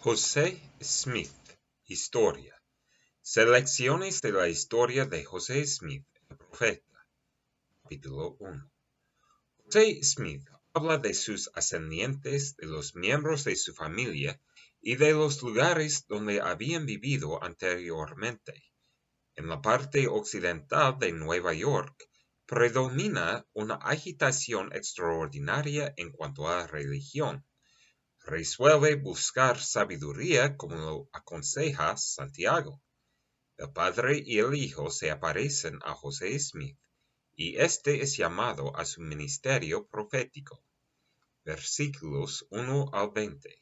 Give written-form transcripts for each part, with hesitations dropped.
José Smith, Historia. Selecciones de la historia de José Smith, el profeta. Capítulo 1. José Smith habla de sus ascendientes, de los miembros de su familia y de los lugares donde habían vivido anteriormente. En la parte occidental de Nueva York predomina una agitación extraordinaria en cuanto a religión. Resuelve buscar sabiduría como lo aconseja Santiago. El padre y el hijo se aparecen a José Smith, y éste es llamado a su ministerio profético. Versículos 1 al 20.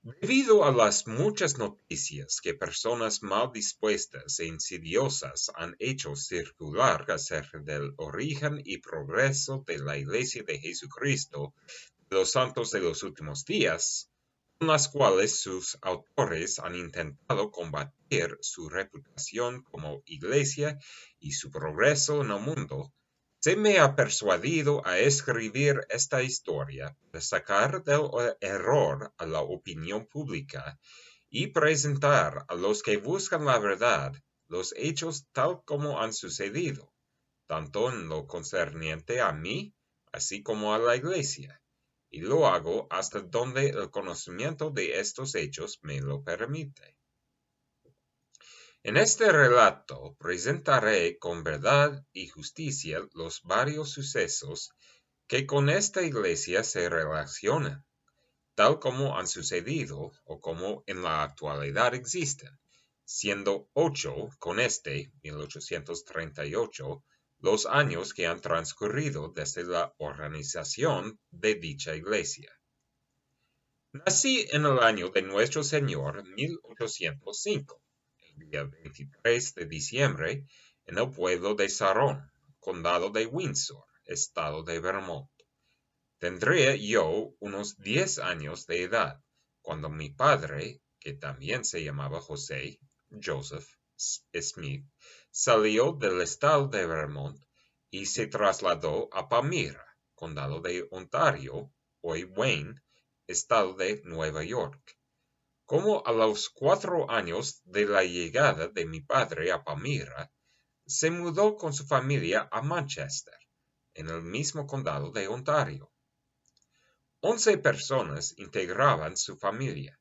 Debido a las muchas noticias que personas mal dispuestas e insidiosas han hecho circular acerca del origen y progreso de la Iglesia de Jesucristo, los santos de los últimos días, con las cuales sus autores han intentado combatir su reputación como iglesia y su progreso en el mundo, se me ha persuadido a escribir esta historia para sacar del error a la opinión pública y presentar a los que buscan la verdad los hechos tal como han sucedido, tanto en lo concerniente a mí, así como a la iglesia, y lo hago hasta donde el conocimiento de estos hechos me lo permite. En este relato presentaré con verdad y justicia los varios sucesos que con esta iglesia se relacionan, tal como han sucedido o como en la actualidad existen, siendo 8 con 1838, los años que han transcurrido desde la organización de dicha iglesia. Nací en el año de nuestro Señor 1805, el día 23 de diciembre, en el pueblo de Sarón, condado de Windsor, estado de Vermont. Tendría yo unos 10 años de edad, cuando mi padre, que también se llamaba José, Joseph Smith, salió del estado de Vermont y se trasladó a Palmyra, condado de Ontario, hoy Wayne, estado de Nueva York. Como a los 4 años de la llegada de mi padre a Palmyra, se mudó con su familia a Manchester, en el mismo condado de Ontario. 11 personas integraban su familia,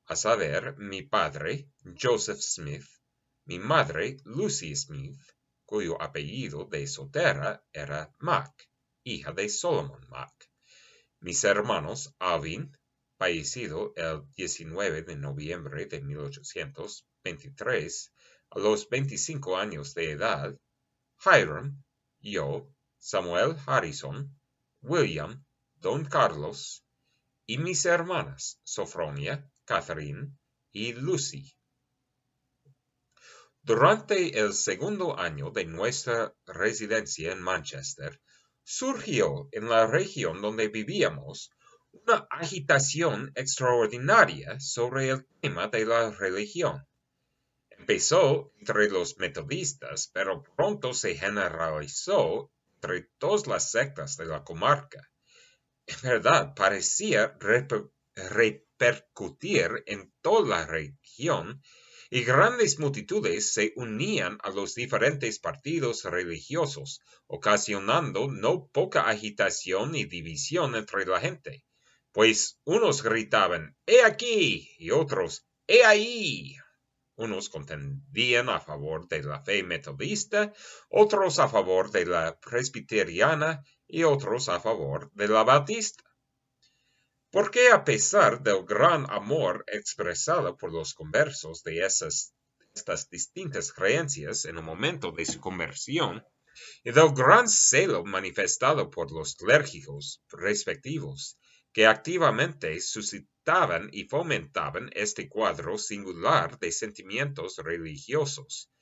a saber, mi padre, Joseph Smith, mi madre, Lucy Smith, cuyo apellido de soltera era Mack, hija de Solomon Mack, mis hermanos Alvin, fallecido el 19 de noviembre de 1823, a los 25 años de edad, Hiram, yo, Samuel Harrison, William, Don Carlos, y mis hermanas Sophronia, Catherine y Lucy. Durante el segundo año de nuestra residencia en Manchester, surgió en la región donde vivíamos una agitación extraordinaria sobre el tema de la religión. Empezó entre los metodistas, pero pronto se generalizó entre todas las sectas de la comarca. En verdad, parecía repercutir en toda la región, y grandes multitudes se unían a los diferentes partidos religiosos, ocasionando no poca agitación y división entre la gente, pues unos gritaban «¡He aquí!» y otros «¡He ahí!». Unos contendían a favor de la fe metodista, otros a favor de la presbiteriana y otros a favor de la bautista. Porque a pesar del gran amor expresado por los conversos de estas distintas creencias en el momento de su conversión, y del gran celo manifestado por los clérigos respectivos, que activamente suscitaban y fomentaban este cuadro singular de sentimientos religiosos,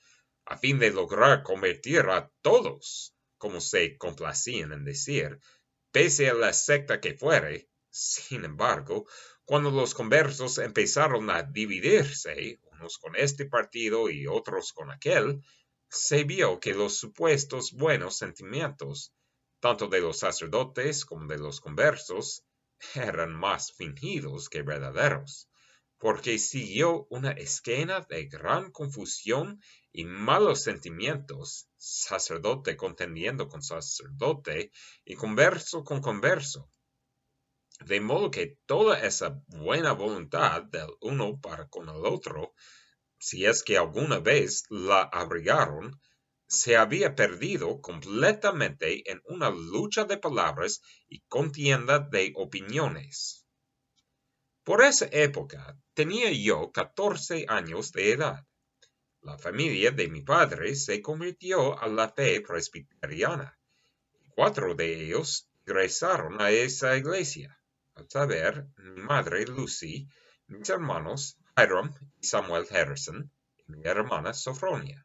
a fin de lograr convertir a todos, como se complacían en decir, pese a la secta que fuere. Sin embargo, cuando los conversos empezaron a dividirse, unos con este partido y otros con aquel, se vio que los supuestos buenos sentimientos, tanto de los sacerdotes como de los conversos, eran más fingidos que verdaderos, porque siguió una escena de gran confusión y malos sentimientos, sacerdote contendiendo con sacerdote y converso con converso. De modo que toda esa buena voluntad del uno para con el otro, si es que alguna vez la abrigaron, se había perdido completamente en una lucha de palabras y contienda de opiniones. Por esa época tenía yo 14 años de edad. La familia de mi padre se convirtió a la fe presbiteriana. 4 de ellos ingresaron a esa iglesia, a saber, mi madre Lucy, mis hermanos Hiram y Samuel Harrison, y mi hermana Sophronia.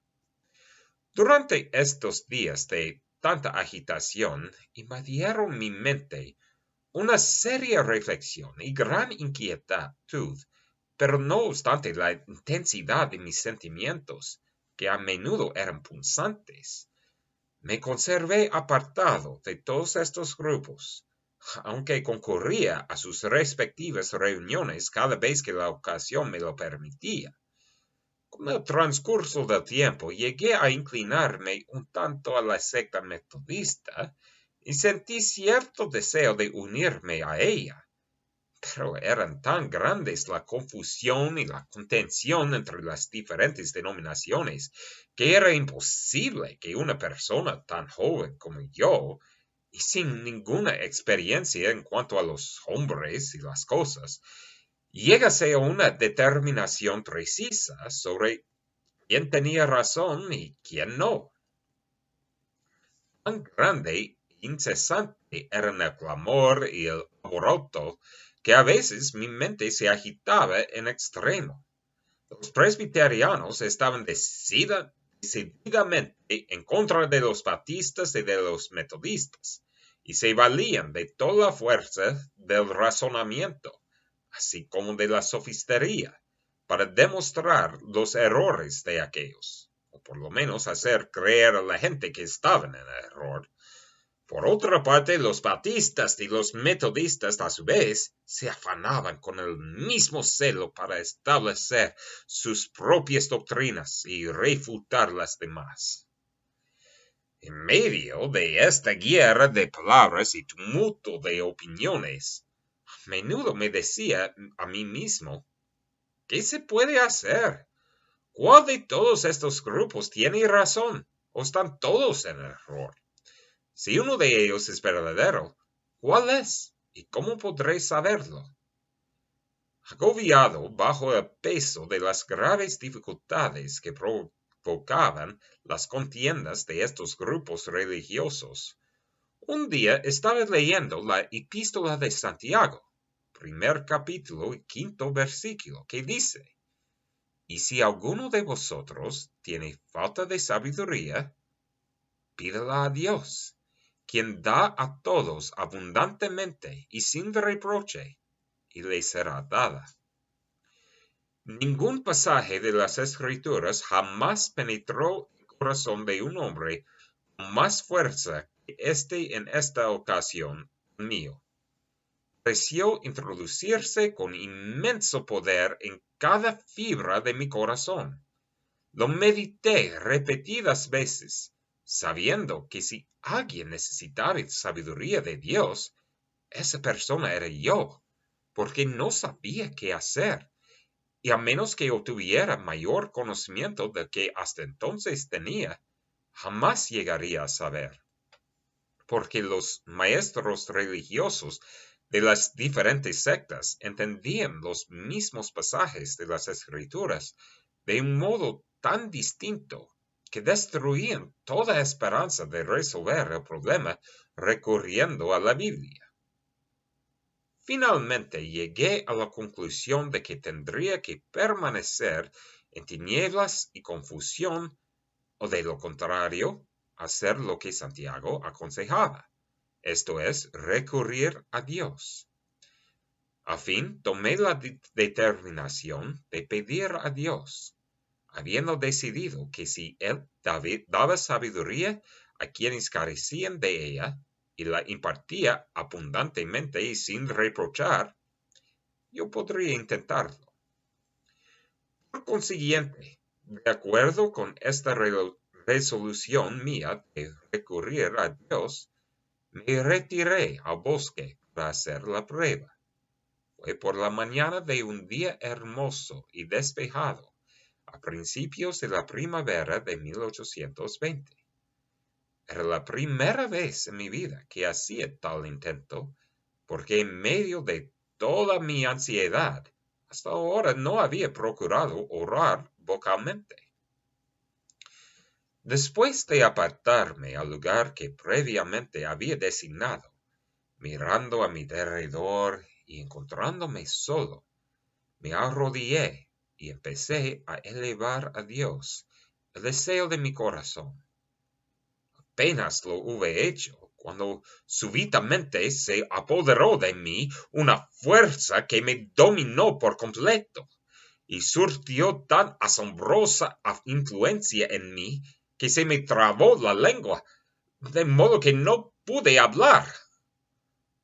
Durante estos días de tanta agitación, invadieron mi mente una seria reflexión y gran inquietud, pero no obstante la intensidad de mis sentimientos, que a menudo eran punzantes, me conservé apartado de todos estos grupos, aunque concurría a sus respectivas reuniones cada vez que la ocasión me lo permitía. Con el transcurso del tiempo llegué a inclinarme un tanto a la secta metodista y sentí cierto deseo de unirme a ella, pero eran tan grandes la confusión y la contención entre las diferentes denominaciones que era imposible que una persona tan joven como yo, y sin ninguna experiencia en cuanto a los hombres y las cosas, llegase a una determinación precisa sobre quién tenía razón y quién no. Tan grande e incesante eran el clamor y el alboroto que a veces mi mente se agitaba en extremo. Los presbiterianos estaban decididamente en contra de los baptistas y de los metodistas, y se valían de toda la fuerza del razonamiento, así como de la sofistería, para demostrar los errores de aquellos, o por lo menos hacer creer a la gente que estaban en el error. Por otra parte, los baptistas y los metodistas, a su vez, se afanaban con el mismo celo para establecer sus propias doctrinas y refutar las demás. En medio de esta guerra de palabras y tumulto de opiniones, a menudo me decía a mí mismo, ¿qué se puede hacer? ¿Cuál de todos estos grupos tiene razón? ¿O están todos en error? Si uno de ellos es verdadero, ¿cuál es? ¿Y cómo podré saberlo? Agobiado bajo el peso de las graves dificultades que provocaban las contiendas de estos grupos religiosos, un día estaba leyendo la Epístola de Santiago, primer capítulo y 5º versículo, que dice: Y si alguno de vosotros tiene falta de sabiduría, pídela a Dios, quien da a todos abundantemente y sin reproche, y le será dada. Ningún pasaje de las Escrituras jamás penetró el corazón de un hombre con más fuerza que este en esta ocasión mío. Pareció introducirse con inmenso poder en cada fibra de mi corazón. Lo medité repetidas veces, sabiendo que si alguien necesitaba sabiduría de Dios, esa persona era yo, porque no sabía qué hacer, y a menos que obtuviera mayor conocimiento del que hasta entonces tenía, jamás llegaría a saber. Porque los maestros religiosos de las diferentes sectas entendían los mismos pasajes de las Escrituras de un modo tan distinto que destruían toda esperanza de resolver el problema recurriendo a la Biblia. Finalmente llegué a la conclusión de que tendría que permanecer en tinieblas y confusión, o de lo contrario, hacer lo que Santiago aconsejaba, esto es, recurrir a Dios. A fin, tomé la determinación de pedir a Dios, habiendo decidido que si Él daba sabiduría a quienes carecían de ella, y la impartía abundantemente y sin reprochar, yo podría intentarlo. Por consiguiente, de acuerdo con esta resolución mía de recurrir a Dios, me retiré al bosque para hacer la prueba. Fue por la mañana de un día hermoso y despejado, a principios de la primavera de 1820. Era la primera vez en mi vida que hacía tal intento, porque en medio de toda mi ansiedad, hasta ahora no había procurado orar vocalmente. Después de apartarme al lugar que previamente había designado, mirando a mi derredor y encontrándome solo, me arrodillé y empecé a elevar a Dios el deseo de mi corazón. Apenas lo hube hecho, cuando súbitamente se apoderó de mí una fuerza que me dominó por completo, y surtió tan asombrosa influencia en mí que se me trabó la lengua, de modo que no pude hablar.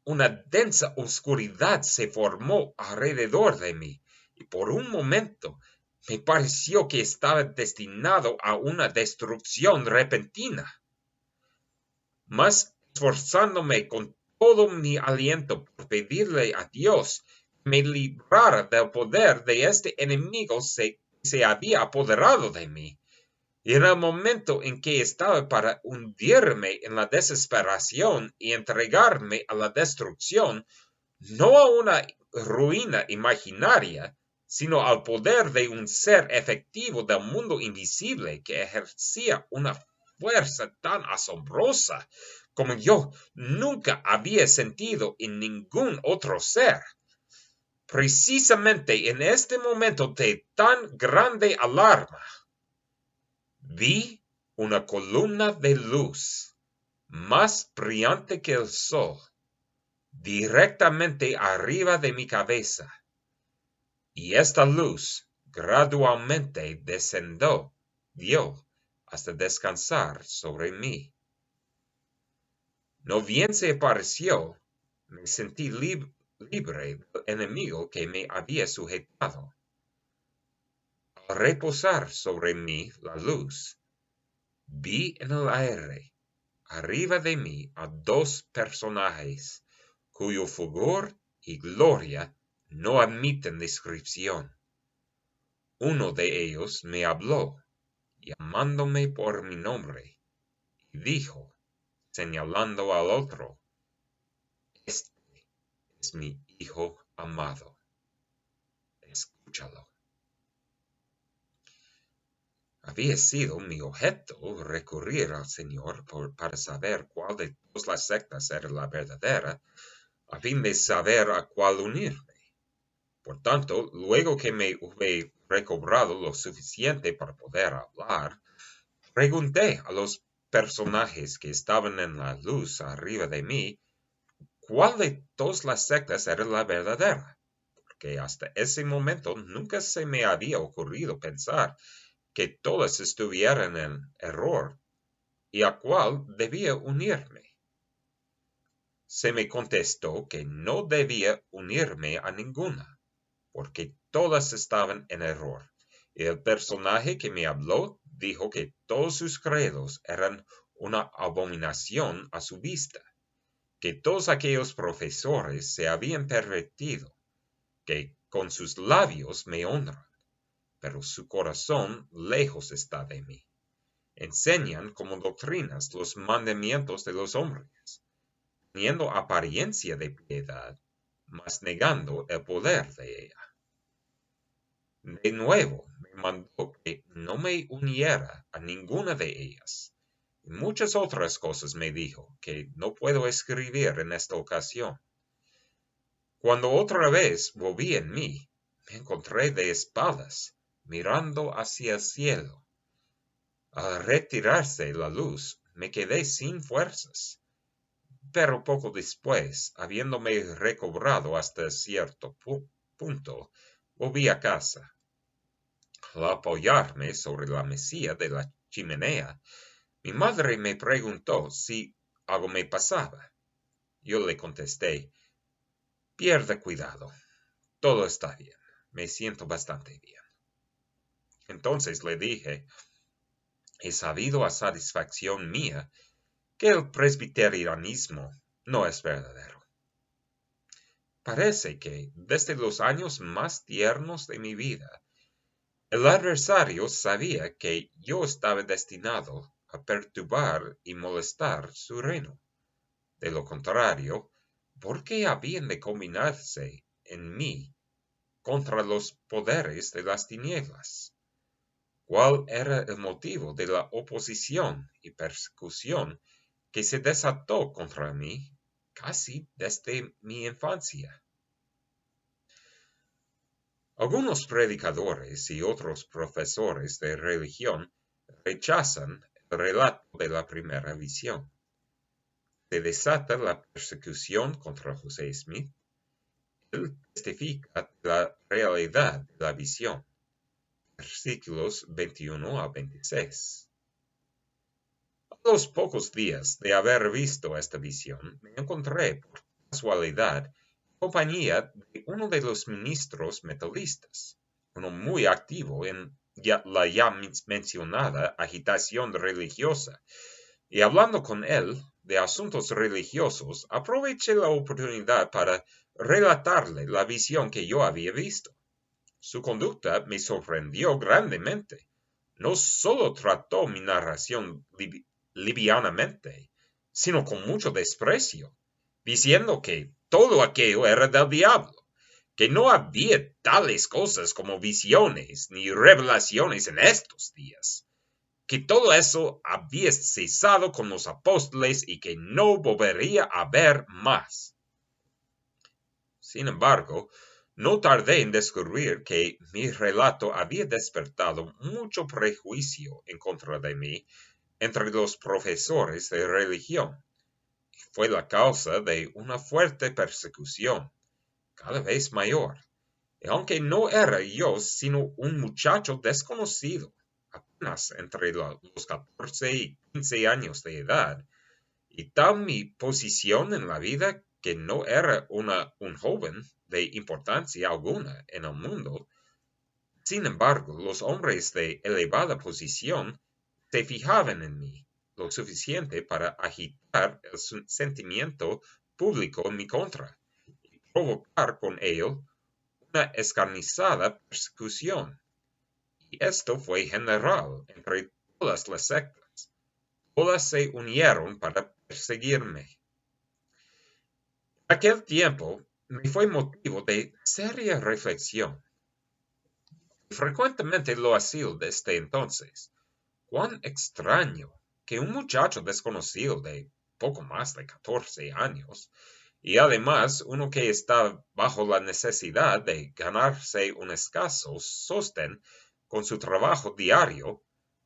Una densa oscuridad se formó alrededor de mí, y por un momento me pareció que estaba destinado a una destrucción repentina. Mas esforzándome con todo mi aliento por pedirle a Dios que me librara del poder de este enemigo que se había apoderado de mí, y en el momento en que estaba para hundirme en la desesperación y entregarme a la destrucción, no a una ruina imaginaria, sino al poder de un ser efectivo del mundo invisible que ejercía una fuerza tan asombrosa como yo nunca había sentido en ningún otro ser. Precisamente en este momento de tan grande alarma, vi una columna de luz, más brillante que el sol, directamente arriba de mi cabeza, y esta luz gradualmente descendió hasta descansar sobre mí. No bien se apareció, me sentí libre del enemigo que me había sujetado. Al reposar sobre mí la luz, vi en el aire, arriba de mí, a dos personajes, cuyo fulgor y gloria no admiten descripción. Uno de ellos me habló, llamándome por mi nombre, y dijo, señalando al otro, este es mi Hijo amado, escúchalo. Había sido mi objeto recurrir al Señor para saber cuál de todas las sectas era la verdadera, a fin de saber a cuál unirme. Por tanto, luego que me hube recobrado lo suficiente para poder hablar, pregunté a los personajes que estaban en la luz arriba de mí, cuál de todas las sectas era la verdadera, porque hasta ese momento nunca se me había ocurrido pensar que todas estuvieran en error y a cuál debía unirme. Se me contestó que no debía unirme a ninguna, porque todas estaban en error, y el personaje que me habló dijo que todos sus credos eran una abominación a su vista, que todos aquellos profesores se habían pervertido, que con sus labios me honran, pero su corazón lejos está de mí. Enseñan como doctrinas los mandamientos de los hombres, teniendo apariencia de piedad, mas negando el poder de ella. De nuevo me mandó que no me uniera a ninguna de ellas, y muchas otras cosas me dijo que no puedo escribir en esta ocasión. Cuando otra vez volví en mí, me encontré de espaldas, mirando hacia el cielo. Al retirarse la luz, me quedé sin fuerzas, pero poco después, habiéndome recobrado hasta cierto punto, volví a casa. Al apoyarme sobre la mesilla de la chimenea, mi madre me preguntó si algo me pasaba, Yo le contesté, pierda cuidado, todo está bien, me siento bastante bien. Entonces le dije, he sabido a satisfacción mía que el presbiterianismo no es verdadero. Parece que desde los años más tiernos de mi vida, el adversario sabía que yo estaba destinado a perturbar y molestar su reino. De lo contrario, ¿por qué habían de combinarse en mí contra los poderes de las tinieblas? ¿Cuál era el motivo de la oposición y persecución que se desató contra mí casi desde mi infancia? Algunos predicadores y otros profesores de religión rechazan el relato de la primera visión. Se desata la persecución contra José Smith. Él testifica la realidad de la visión. Versículos 21 a 26. A los pocos días de haber visto esta visión, me encontré por casualidad en compañía de uno de los ministros metodistas, uno muy activo en la ya mencionada agitación religiosa, y hablando con él de asuntos religiosos, aproveché la oportunidad para relatarle la visión que yo había visto. Su conducta me sorprendió grandemente. No solo trató mi narración livianamente, sino con mucho desprecio, diciendo que todo aquello era del diablo, que no había tales cosas como visiones ni revelaciones en estos días, que todo eso había cesado con los apóstoles y que no volvería a haber más. Sin embargo, no tardé en descubrir que mi relato había despertado mucho prejuicio en contra de mí entre los profesores de religión. Fue la causa de una fuerte persecución, cada vez mayor. Y aunque no era yo sino un muchacho desconocido, apenas entre los 14 y 15 años de edad, y tal mi posición en la vida que no era un joven de importancia alguna en el mundo. Sin embargo, los hombres de elevada posición se fijaban en mí lo suficiente para agitar el sentimiento público en mi contra y provocar con ello una escarnizada persecución. Y esto fue general entre todas las sectas. Todas se unieron para perseguirme. Aquel tiempo me fue motivo de seria reflexión. Frecuentemente lo ha sido desde entonces. Cuán extraño que un muchacho desconocido de poco más de 14 años, y además uno que está bajo la necesidad de ganarse un escaso sostén con su trabajo diario,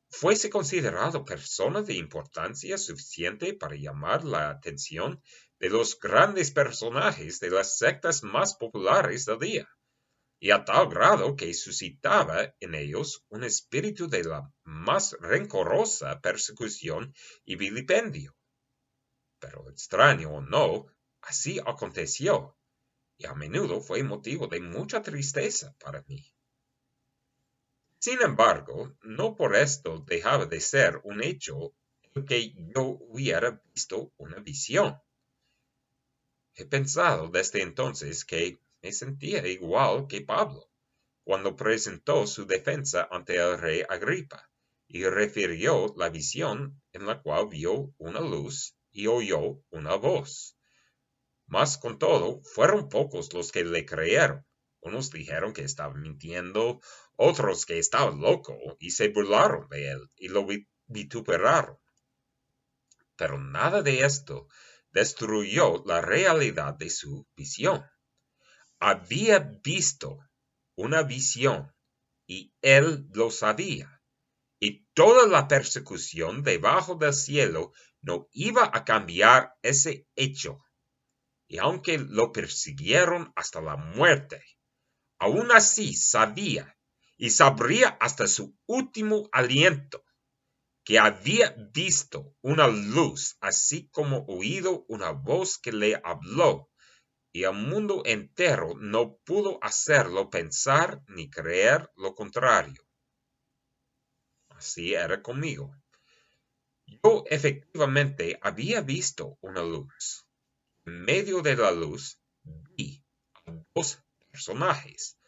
fuese considerado persona de importancia suficiente para llamar la atención de los grandes personajes de las sectas más populares del día, y a tal grado que suscitaba en ellos un espíritu de la más rencorosa persecución y vilipendio. Pero extraño o no, así aconteció, y a menudo fue motivo de mucha tristeza para mí. Sin embargo, no por esto dejaba de ser un hecho el que yo hubiera visto una visión. He pensado desde entonces que me sentía igual que Pablo, cuando presentó su defensa ante el rey Agripa, y refirió la visión en la cual vio una luz y oyó una voz. Mas con todo, fueron pocos los que le creyeron. Unos dijeron que estaba mintiendo, otros que estaba loco, y se burlaron de él y lo vituperaron. Pero nada de esto destruyó la realidad de su visión. Había visto una visión y él lo sabía. Y toda la persecución debajo del cielo no iba a cambiar ese hecho. Y aunque lo persiguieron hasta la muerte, aún así sabía y sabría hasta su último aliento que había visto una luz, así como oído una voz que le habló, y el mundo entero no pudo hacerlo pensar ni creer lo contrario. Así era conmigo. Yo efectivamente había visto una luz. En medio de la luz vi a dos personajes,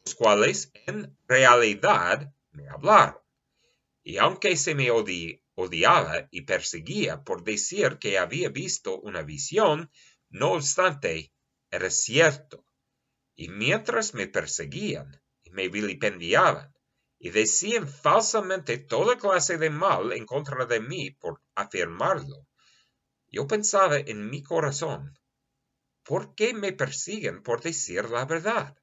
los cuales en realidad me hablaron. Y aunque se me odiaba y perseguía por decir que había visto una visión, no obstante, era cierto. Y mientras me perseguían y me vilipendiaban y decían falsamente toda clase de mal en contra de mí por afirmarlo, yo pensaba en mi corazón, ¿por qué me persiguen por decir la verdad?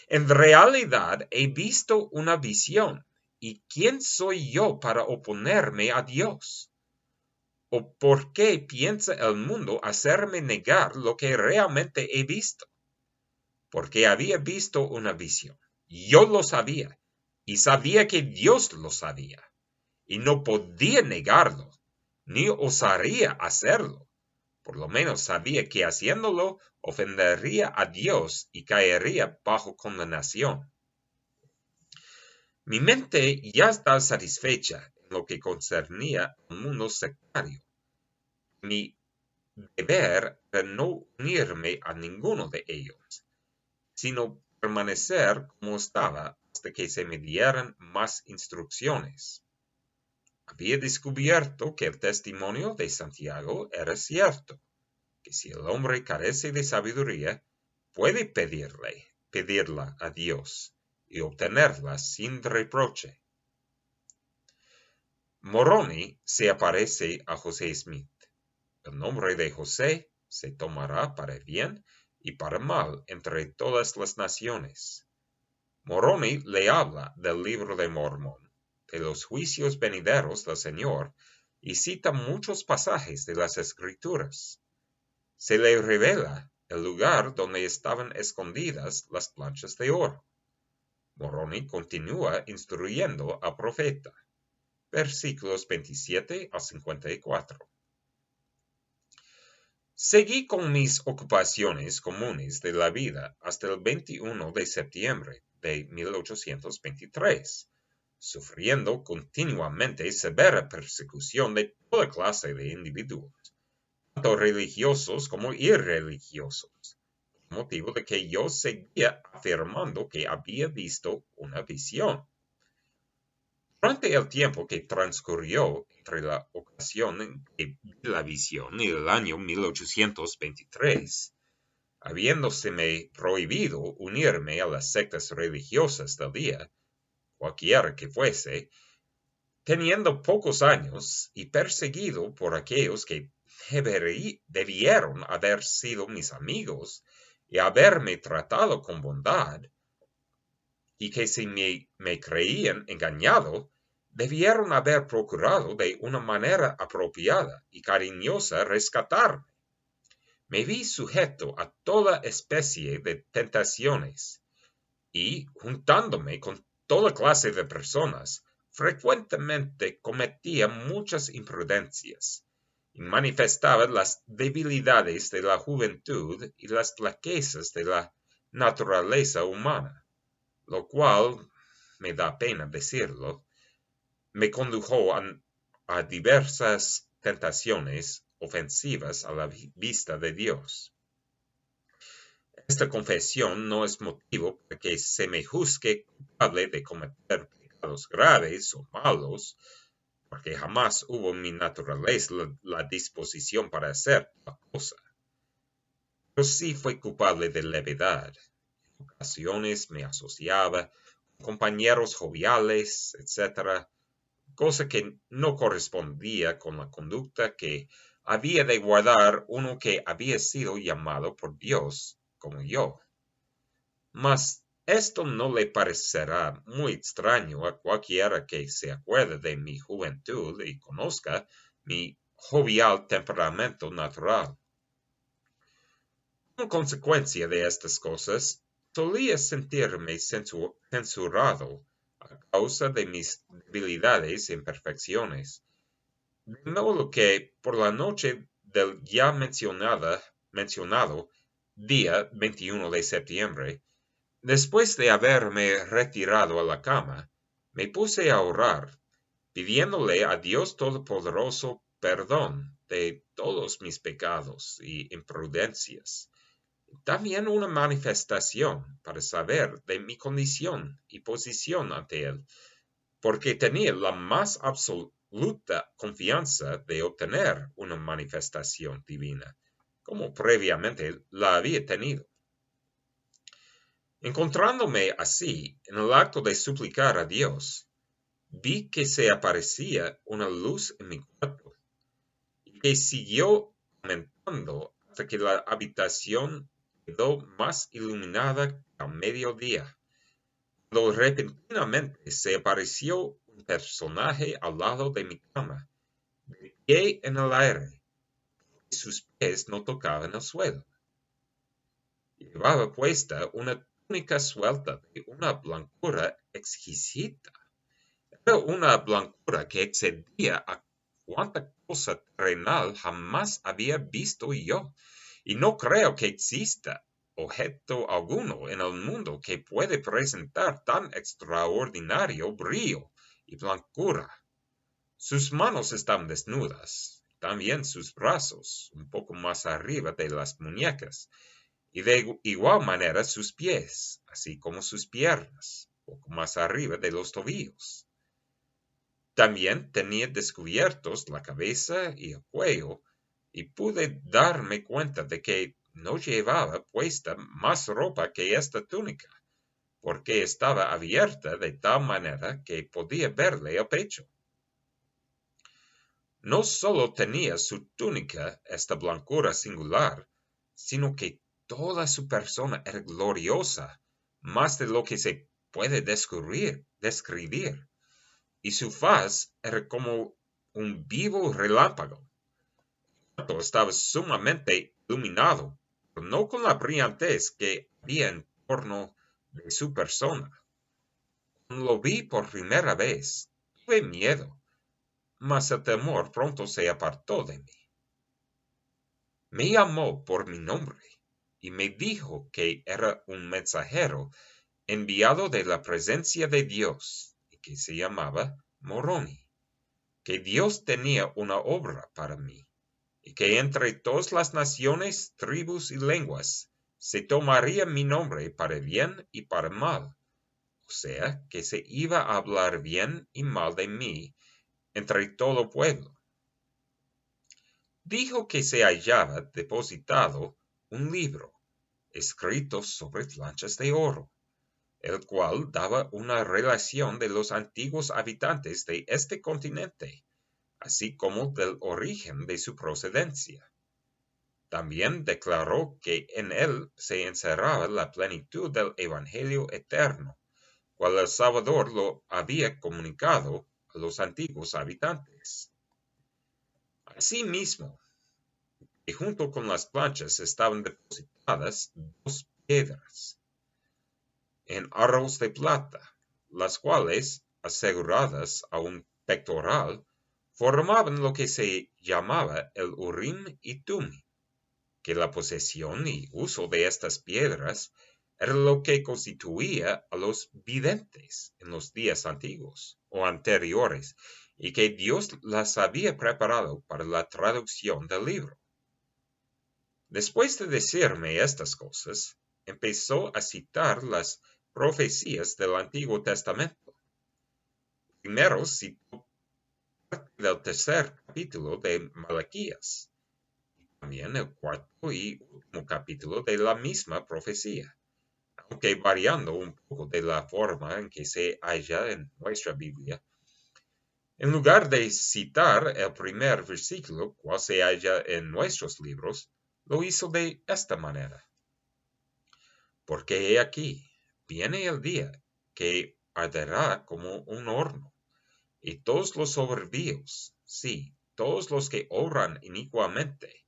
En realidad he visto una visión, ¿y quién soy yo para oponerme a Dios? ¿O por qué piensa el mundo hacerme negar lo que realmente he visto? Porque había visto una visión. Yo lo sabía, y sabía que Dios lo sabía, y no podía negarlo, ni osaría hacerlo. Por lo menos sabía que haciéndolo ofendería a Dios y caería bajo condenación. Mi mente ya está satisfecha en lo que concernía al mundo sectario. Mi deber era no unirme a ninguno de ellos, sino permanecer como estaba hasta que se me dieran más instrucciones. Había descubierto que el testimonio de Santiago era cierto, que si el hombre carece de sabiduría, puede pedirla a Dios y obtenerla sin reproche. Moroni se aparece a José Smith. El nombre de José se tomará para bien y para mal entre todas las naciones. Moroni le habla del libro de Mormón, de los juicios venideros del Señor, y cita muchos pasajes de las Escrituras. Se le revela el lugar donde estaban escondidas las planchas de oro. Moroni continúa instruyendo al profeta. Versículos 27 a 54. Seguí con mis ocupaciones comunes de la vida hasta el 21 de septiembre de 1823, sufriendo continuamente severa persecución de toda clase de individuos, tanto religiosos como irreligiosos, por motivo de que yo seguía afirmando que había visto una visión. Durante el tiempo que transcurrió entre la ocasión en que vi la visión y el año 1823, habiéndoseme prohibido unirme a las sectas religiosas del día, cualquiera que fuese, teniendo pocos años y perseguido por aquellos que debieron haber sido mis amigos y haberme tratado con bondad, y que si me creían engañado, debieron haber procurado de una manera apropiada y cariñosa rescatarme. Me vi sujeto a toda especie de tentaciones, y, juntándome con toda clase de personas, frecuentemente cometía muchas imprudencias, y manifestaba las debilidades de la juventud y las flaquezas de la naturaleza humana, lo cual, me da pena decirlo, me condujo a diversas tentaciones ofensivas a la vista de Dios. Esta confesión no es motivo para que se me juzgue culpable de cometer pecados graves o malos, porque jamás hubo en mi naturaleza la disposición para hacer tal cosa. Pero sí fue culpable de levedad. En ocasiones me asociaba con compañeros joviales, etc., cosa que no correspondía con la conducta que había de guardar uno que había sido llamado por Dios como yo. Mas esto no le parecerá muy extraño a cualquiera que se acuerde de mi juventud y conozca mi jovial temperamento natural. Como consecuencia de estas cosas, solía sentirme censurado a causa de mis debilidades e imperfecciones. De modo que por la noche del ya mencionado día 21 de septiembre, después de haberme retirado a la cama, me puse a orar, pidiéndole a Dios Todopoderoso perdón de todos mis pecados y imprudencias. También una manifestación para saber de mi condición y posición ante Él, porque tenía la más absoluta confianza de obtener una manifestación divina, como previamente la había tenido. Encontrándome así en el acto de suplicar a Dios, vi que se aparecía una luz en mi cuarto y que siguió aumentando hasta que la habitación quedó más iluminada al mediodía, cuando repentinamente se apareció un personaje al lado de mi cama, de pie en el aire, y sus pies no tocaban el suelo. Llevaba puesta una túnica suelta de una blancura exquisita. Era una blancura que excedía a cuanta cosa terrenal jamás había visto yo, y no creo que exista objeto alguno en el mundo que puede presentar tan extraordinario brillo y blancura. Sus manos estaban desnudas, también sus brazos, un poco más arriba de las muñecas, y de igual manera sus pies, así como sus piernas, un poco más arriba de los tobillos. También tenía descubiertos la cabeza y el cuello, y pude darme cuenta de que no llevaba puesta más ropa que esta túnica, porque estaba abierta de tal manera que podía verle el pecho. No solo tenía su túnica esta blancura singular, sino que toda su persona era gloriosa, más de lo que se puede describir, y su faz era como un vivo relámpago. El cuarto estaba sumamente iluminado, pero no con la brillantez que había en torno de su persona. Cuando lo vi por primera vez, tuve miedo, mas el temor pronto se apartó de mí. Me llamó por mi nombre y me dijo que era un mensajero enviado de la presencia de Dios y que se llamaba Moroni, que Dios tenía una obra para mí y que entre todas las naciones, tribus y lenguas se tomaría mi nombre para bien y para mal, o sea, que se iba a hablar bien y mal de mí entre todo pueblo. Dijo que se hallaba depositado un libro escrito sobre planchas de oro, el cual daba una relación de los antiguos habitantes de este continente, así como del origen de su procedencia. También declaró que en él se encerraba la plenitud del Evangelio eterno, cual el Salvador lo había comunicado a los antiguos habitantes. Asimismo, y junto con las planchas estaban depositadas dos piedras en arros de plata, las cuales, aseguradas a un pectoral, formaban lo que se llamaba el Urim y Tumim, que la posesión y uso de estas piedras era lo que constituía a los videntes en los días antiguos o anteriores, y que Dios las había preparado para la traducción del libro. Después de decirme estas cosas, empezó a citar las profecías del Antiguo Testamento. Primero citó parte del tercer capítulo de Malaquías, y también el cuarto y último capítulo de la misma profecía, aunque variando un poco de la forma en que se halla en nuestra Biblia. En lugar de citar el primer versículo, cual se halla en nuestros libros, lo hizo de esta manera. Porque he aquí, viene el día que arderá como un horno, y todos los soberbios, sí, todos los que obran inicuamente,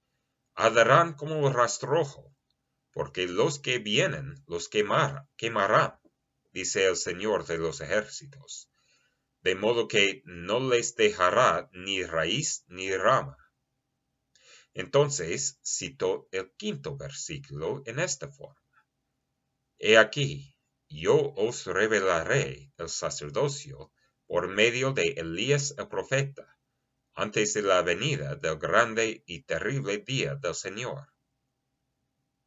arderán como rastrojo, porque los que vienen los quemarán. dice el Señor de los ejércitos, de modo que no les dejará ni raíz ni rama. Entonces citó el quinto versículo en esta forma. He aquí, yo os revelaré el sacerdocio por medio de Elías el profeta, antes de la venida del grande y terrible día del Señor.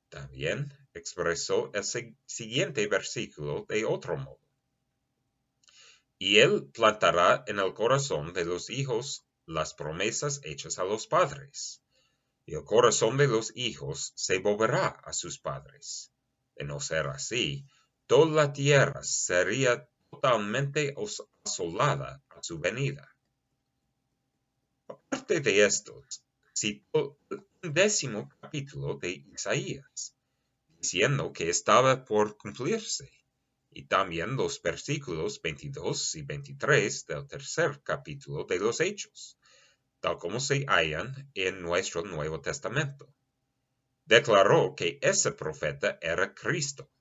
También expresó el siguiente versículo de otro modo. Y él plantará en el corazón de los hijos las promesas hechas a los padres, y el corazón de los hijos se volverá a sus padres. De no ser así, toda la tierra sería totalmente asolada a su venida. Aparte de esto, citó el 10º capítulo de Isaías, diciendo que estaba por cumplirse, y también los versículos 22 y 23 del tercer capítulo de los Hechos, tal como se hallan en nuestro Nuevo Testamento. Declaró que ese profeta era Cristo,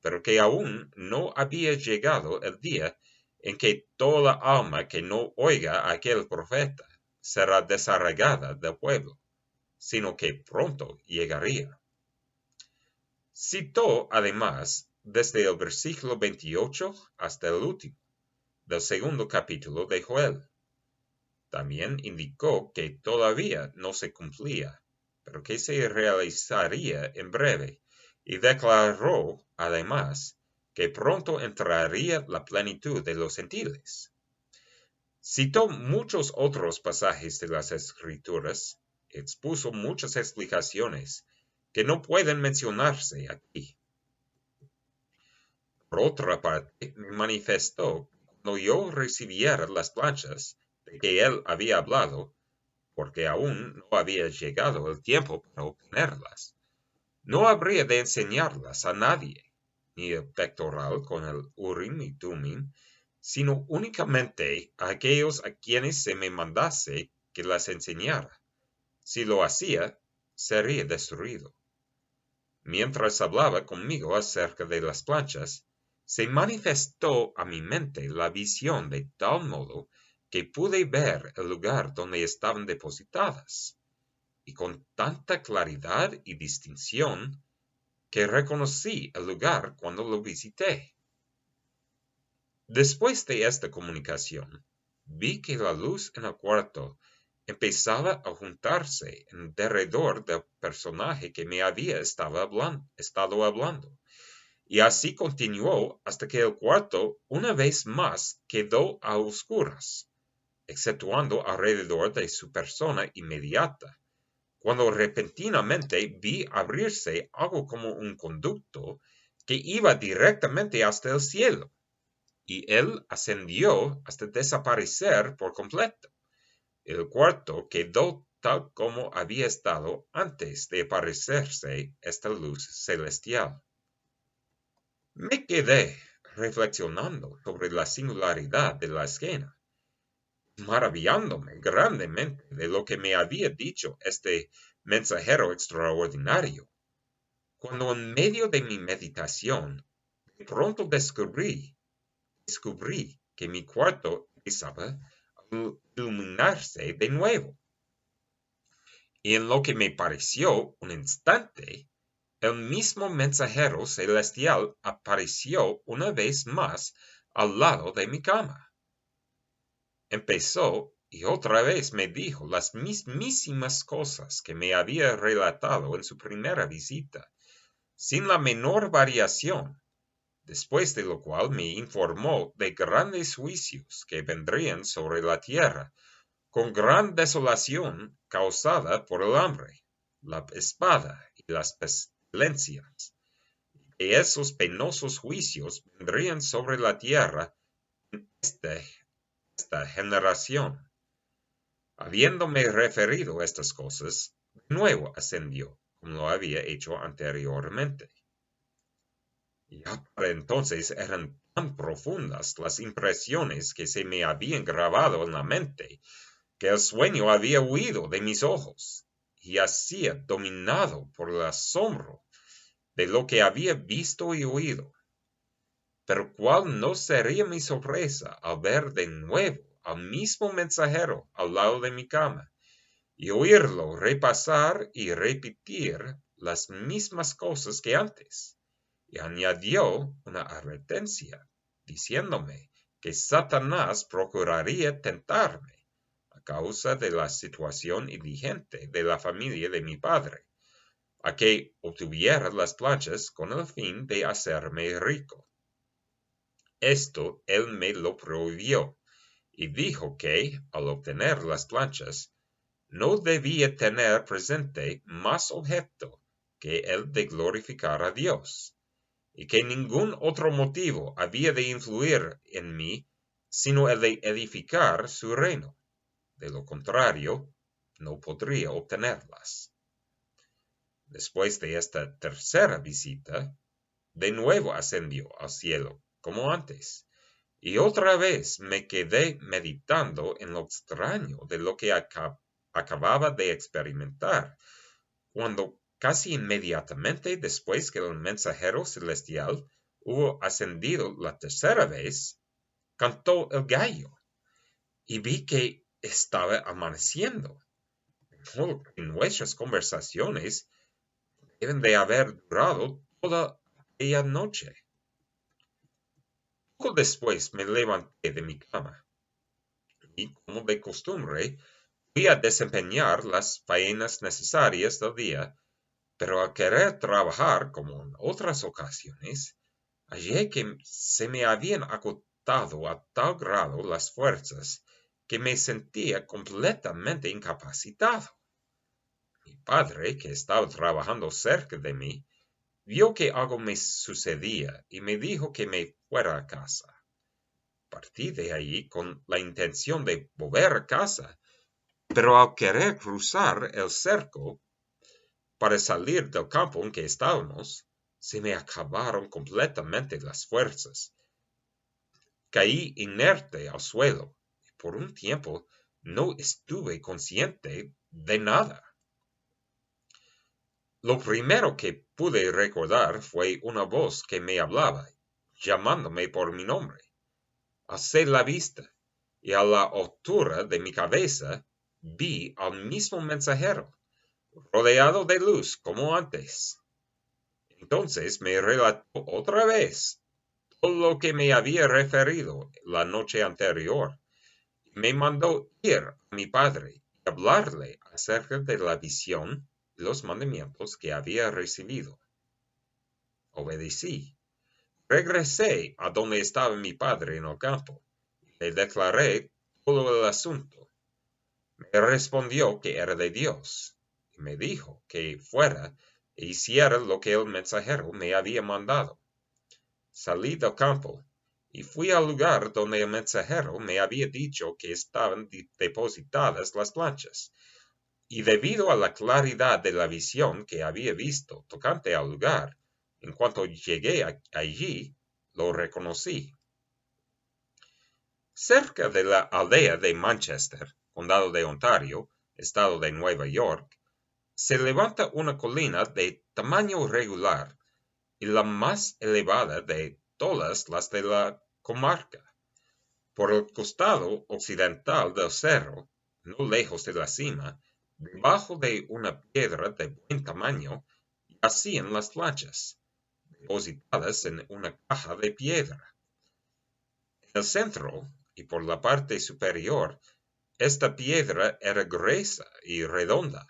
pero que aún no había llegado el día en que toda alma que no oiga a aquel profeta será desarraigada del pueblo, sino que pronto llegaría. Citó además desde el versículo 28 hasta el último, del 2º capítulo de Joel. También indicó que todavía no se cumplía, pero que se realizaría en breve, y declaró además que pronto entraría la plenitud de los gentiles. Citó muchos otros pasajes de las Escrituras, expuso muchas explicaciones que no pueden mencionarse aquí. Por otra parte, me manifestó que cuando yo recibiera las planchas de que él había hablado, porque aún no había llegado el tiempo para obtenerlas, no habría de enseñarlas a nadie, ni el pectoral con el Urim y Tumim, sino únicamente a aquellos a quienes se me mandase que las enseñara. Si lo hacía, sería destruido. Mientras hablaba conmigo acerca de las planchas, se manifestó a mi mente la visión de tal modo que pude ver el lugar donde estaban depositadas, y con tanta claridad y distinción que reconocí el lugar cuando lo visité. Después de esta comunicación, vi que la luz en el cuarto empezaba a juntarse en derredor del personaje que me había estado hablando, y así continuó hasta que el cuarto una vez más quedó a oscuras, exceptuando alrededor de su persona inmediata, cuando repentinamente vi abrirse algo como un conducto que iba directamente hasta el cielo, y él ascendió hasta desaparecer por completo. El cuarto quedó tal como había estado antes de aparecerse esta luz celestial. Me quedé reflexionando sobre la singularidad de la escena, maravillándome grandemente de lo que me había dicho este mensajero extraordinario, cuando en medio de mi meditación de pronto descubrí que mi cuarto empezaba a iluminarse de nuevo, y en lo que me pareció un instante, el mismo mensajero celestial apareció una vez más al lado de mi cama. Empezó y otra vez me dijo las mismísimas cosas que me había relatado en su primera visita, sin la menor variación, después de lo cual me informó de grandes juicios que vendrían sobre la tierra, con gran desolación causada por el hambre, la espada y las pestilencias, y esos penosos juicios vendrían sobre la tierra en esta generación. Habiéndome referido estas cosas, de nuevo ascendió, como lo había hecho anteriormente. Ya para entonces eran tan profundas las impresiones que se me habían grabado en la mente, que el sueño había huido de mis ojos, y yacía dominado por el asombro de lo que había visto y oído. Pero cuál no sería mi sorpresa al ver de nuevo al mismo mensajero al lado de mi cama y oírlo repasar y repetir las mismas cosas que antes. Y añadió una advertencia, diciéndome que Satanás procuraría tentarme a causa de la situación indigente de la familia de mi padre, a que obtuviera las planchas con el fin de hacerme rico. Esto él me lo prohibió, y dijo que, al obtener las planchas, no debía tener presente más objeto que el de glorificar a Dios, y que ningún otro motivo había de influir en mí sino el de edificar su reino. De lo contrario, no podría obtenerlas. Después de esta tercera visita, de nuevo ascendió al cielo, como antes, y otra vez me quedé meditando en lo extraño de lo que acababa de experimentar, cuando casi inmediatamente después que el mensajero celestial hubo ascendido la tercera vez, cantó el gallo, y vi que estaba amaneciendo. De modo que nuestras conversaciones deben de haber durado toda aquella noche. Poco después me levanté de mi cama y, como de costumbre, fui a desempeñar las faenas necesarias del día, pero al querer trabajar como en otras ocasiones, hallé que se me habían agotado a tal grado las fuerzas que me sentía completamente incapacitado. Mi padre, que estaba trabajando cerca de mí, vio que algo me sucedía y me dijo que me fuera a casa. Partí de allí con la intención de volver a casa, pero al querer cruzar el cerco para salir del campo en que estábamos, se me acabaron completamente las fuerzas. Caí inerte al suelo y por un tiempo no estuve consciente de nada. Lo primero que pude recordar fue una voz que me hablaba, llamándome por mi nombre. Alcé la vista y a la altura de mi cabeza vi al mismo mensajero, rodeado de luz como antes. Entonces me relató otra vez todo lo que me había referido la noche anterior. Me mandó ir a mi padre y hablarle acerca de la visión y los mandamientos que había recibido. Obedecí. Regresé a donde estaba mi padre en el campo. Le declaré todo el asunto. Me respondió que era de Dios, y me dijo que fuera e hiciera lo que el mensajero me había mandado. Salí del campo y fui al lugar donde el mensajero me había dicho que estaban depositadas las planchas, y debido a la claridad de la visión que había visto tocante al lugar, en cuanto llegué allí, lo reconocí. Cerca de la aldea de Manchester, condado de Ontario, estado de Nueva York, se levanta una colina de tamaño regular y la más elevada de todas las de la comarca. Por el costado occidental del cerro, no lejos de la cima, debajo de una piedra de buen tamaño, yacían las planchas, depositadas en una caja de piedra. En el centro y por la parte superior, esta piedra era gruesa y redonda,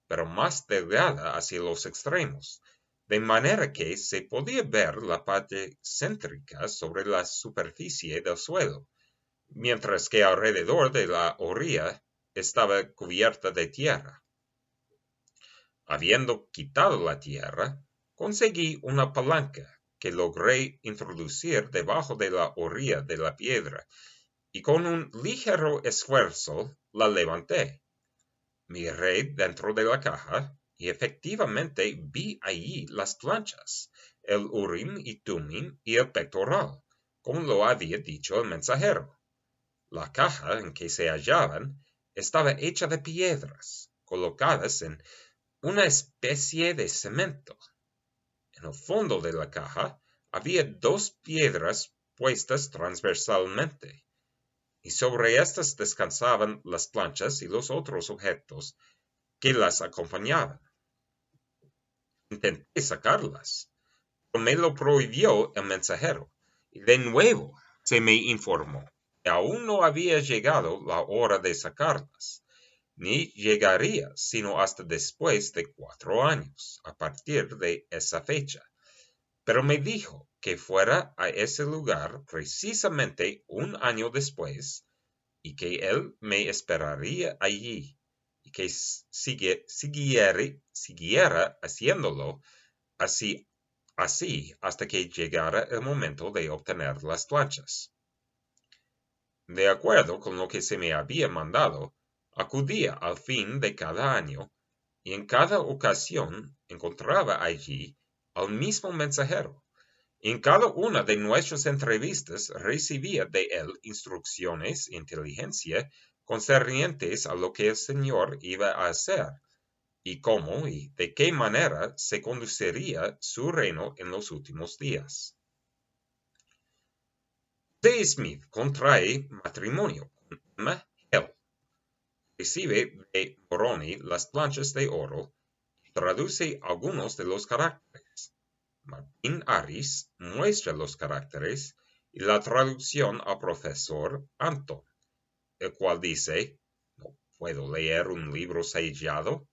pero más delgada hacia los extremos, de manera que se podía ver la parte céntrica sobre la superficie del suelo, mientras que alrededor de la orilla estaba cubierta de tierra. Habiendo quitado la tierra, conseguí una palanca que logré introducir debajo de la orilla de la piedra, y con un ligero esfuerzo la levanté. Miré dentro de la caja y efectivamente vi allí las planchas, el Urim y Tumim y el pectoral, como lo había dicho el mensajero. La caja en que se hallaban estaba hecha de piedras, colocadas en una especie de cemento. En el fondo de la caja había 2 piedras puestas transversalmente, y sobre estas descansaban las planchas y los otros objetos que las acompañaban. Intenté sacarlas, pero me lo prohibió el mensajero, y de nuevo se me informó que aún no había llegado la hora de sacarlas, ni llegaría sino hasta después de 4 años, a partir de esa fecha. Pero me dijo que fuera a ese lugar precisamente 1 año después, y que él me esperaría allí, y que siguiera haciéndolo así hasta que llegara el momento de obtener las planchas. De acuerdo con lo que se me había mandado, acudía al fin de cada año, y en cada ocasión encontraba allí al mismo mensajero. En cada una de nuestras entrevistas recibía de él instrucciones e inteligencia concernientes a lo que el Señor iba a hacer, y cómo y de qué manera se conduciría su reino en los últimos días. D. Smith contrae matrimonio con Emma Hale. Recibe de Moroni las planchas de oro y traduce algunos de los caracteres. Martín Aris muestra los caracteres y la traducción al profesor Anton, el cual dice: ¿no puedo leer un libro sellado?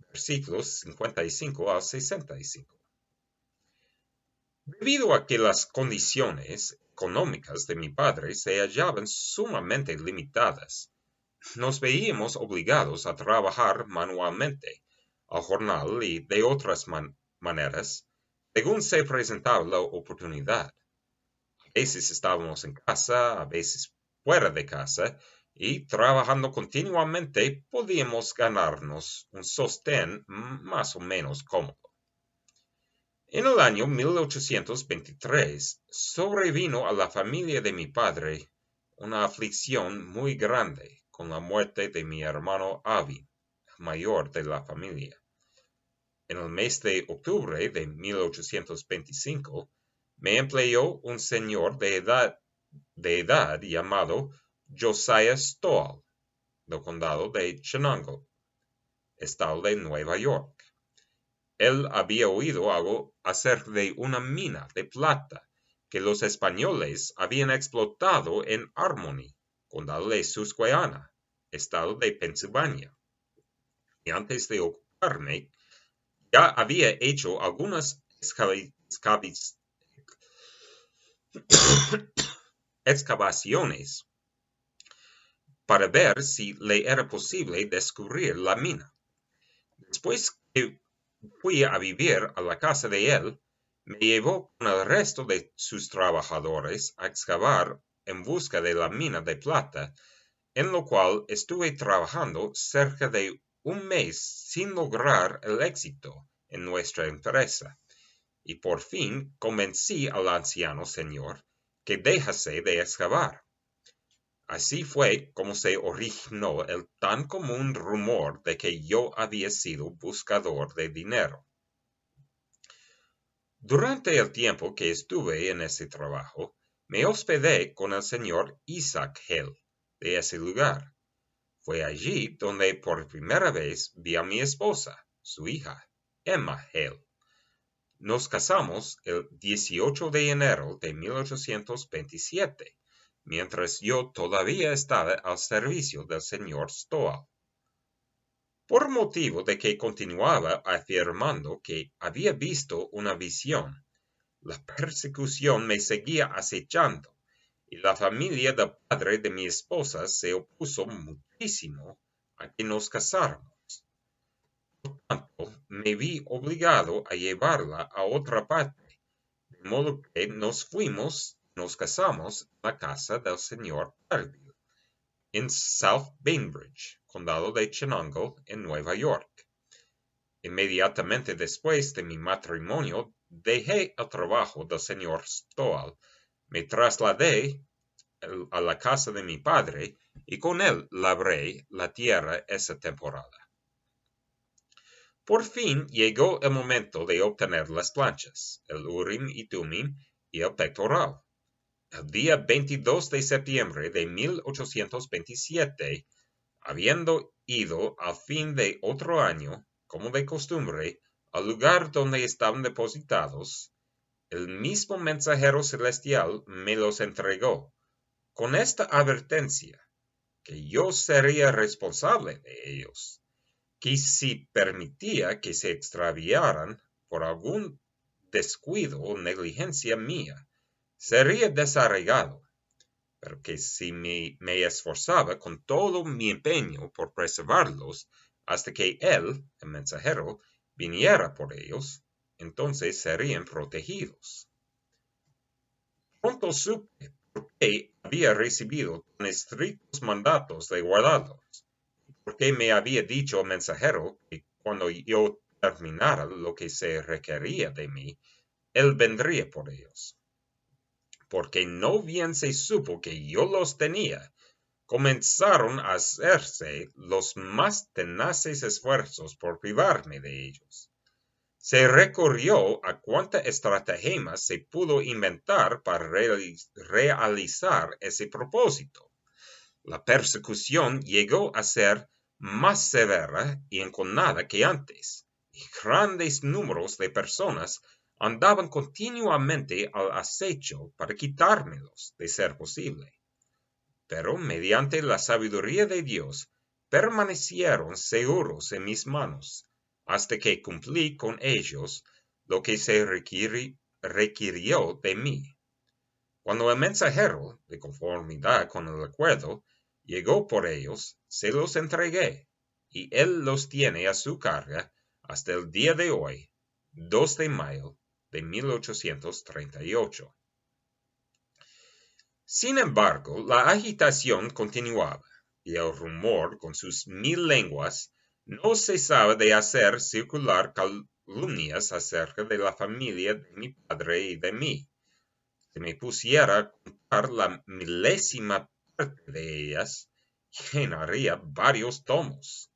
Versículos 55 al 65. Debido a que las condiciones económicas de mi padre se hallaban sumamente limitadas, nos veíamos obligados a trabajar manualmente, al jornal y de otras maneras, según se presentaba la oportunidad. A veces estábamos en casa, a veces fuera de casa, y trabajando continuamente podíamos ganarnos un sostén más o menos cómodo. En el año 1823 sobrevino a la familia de mi padre una aflicción muy grande con la muerte de mi hermano Avi, mayor de la familia. En el mes de octubre de 1825 me empleó un señor de edad llamado Josiah Stoll, del condado de Chenango, estado de Nueva York. Él había oído algo acerca de una mina de plata que los españoles habían explotado en Harmony, condado de Susquehanna, estado de Pensilvania. Y antes de ocuparme, ya había hecho algunas excavaciones para ver si le era posible descubrir la mina. Después que fui a vivir a la casa de él, me llevó con el resto de sus trabajadores a excavar en busca de la mina de plata, en lo cual estuve trabajando cerca de 1 mes sin lograr el éxito en nuestra empresa, y por fin convencí al anciano señor que dejase de excavar. Así fue como se originó el tan común rumor de que yo había sido buscador de dinero. Durante el tiempo que estuve en ese trabajo, me hospedé con el señor Isaac Hale de ese lugar. Fue allí donde por primera vez vi a mi esposa, su hija, Emma Hale. Nos casamos el 18 de enero de 1827, mientras yo todavía estaba al servicio del señor Stoll. Por motivo de que continuaba afirmando que había visto una visión, la persecución me seguía acechando, y la familia del padre de mi esposa se opuso muchísimo a que nos casáramos. Por tanto, me vi obligado a llevarla a otra parte, de modo que nos casamos en la casa del señor Carville, en South Bainbridge, condado de Chenango, en Nueva York. Inmediatamente después de mi matrimonio, dejé el trabajo del señor Stoll, me trasladé a la casa de mi padre y con él labré la tierra esa temporada. Por fin llegó el momento de obtener las planchas, el Urim y Tumim y el pectoral. El día 22 de septiembre de 1827, habiendo ido al fin de otro año, como de costumbre, al lugar donde estaban depositados, el mismo mensajero celestial me los entregó, con esta advertencia, que yo sería responsable de ellos, que si permitía que se extraviaran por algún descuido o negligencia mía, sería desarraigado, pero que si me esforzaba con todo mi empeño por preservarlos hasta que él, el mensajero, viniera por ellos, entonces serían protegidos. Pronto supe por qué había recibido tan estrictos mandatos de guardarlos, porque me había dicho el mensajero que cuando yo terminara lo que se requería de mí, él vendría por ellos. Porque no bien se supo que yo los tenía, comenzaron a hacerse los más tenaces esfuerzos por privarme de ellos. Se recurrió a cuanta estratagema se pudo inventar para realizar ese propósito. La persecución llegó a ser más severa y enconada que antes, y grandes números de personas andaban continuamente al acecho para quitármelos, de ser posible. Pero mediante la sabiduría de Dios, permanecieron seguros en mis manos, hasta que cumplí con ellos lo que se requirió de mí. Cuando el mensajero, de conformidad con el acuerdo, llegó por ellos, se los entregué, y él los tiene a su carga hasta el día de hoy, 2 de mayo de 1838. Sin embargo, la agitación continuaba, y el rumor con sus 1000 lenguas no cesaba de hacer circular calumnias acerca de la familia de mi padre y de mí. Si me pusiera a contar la milésima parte de ellas, llenaría varios tomos.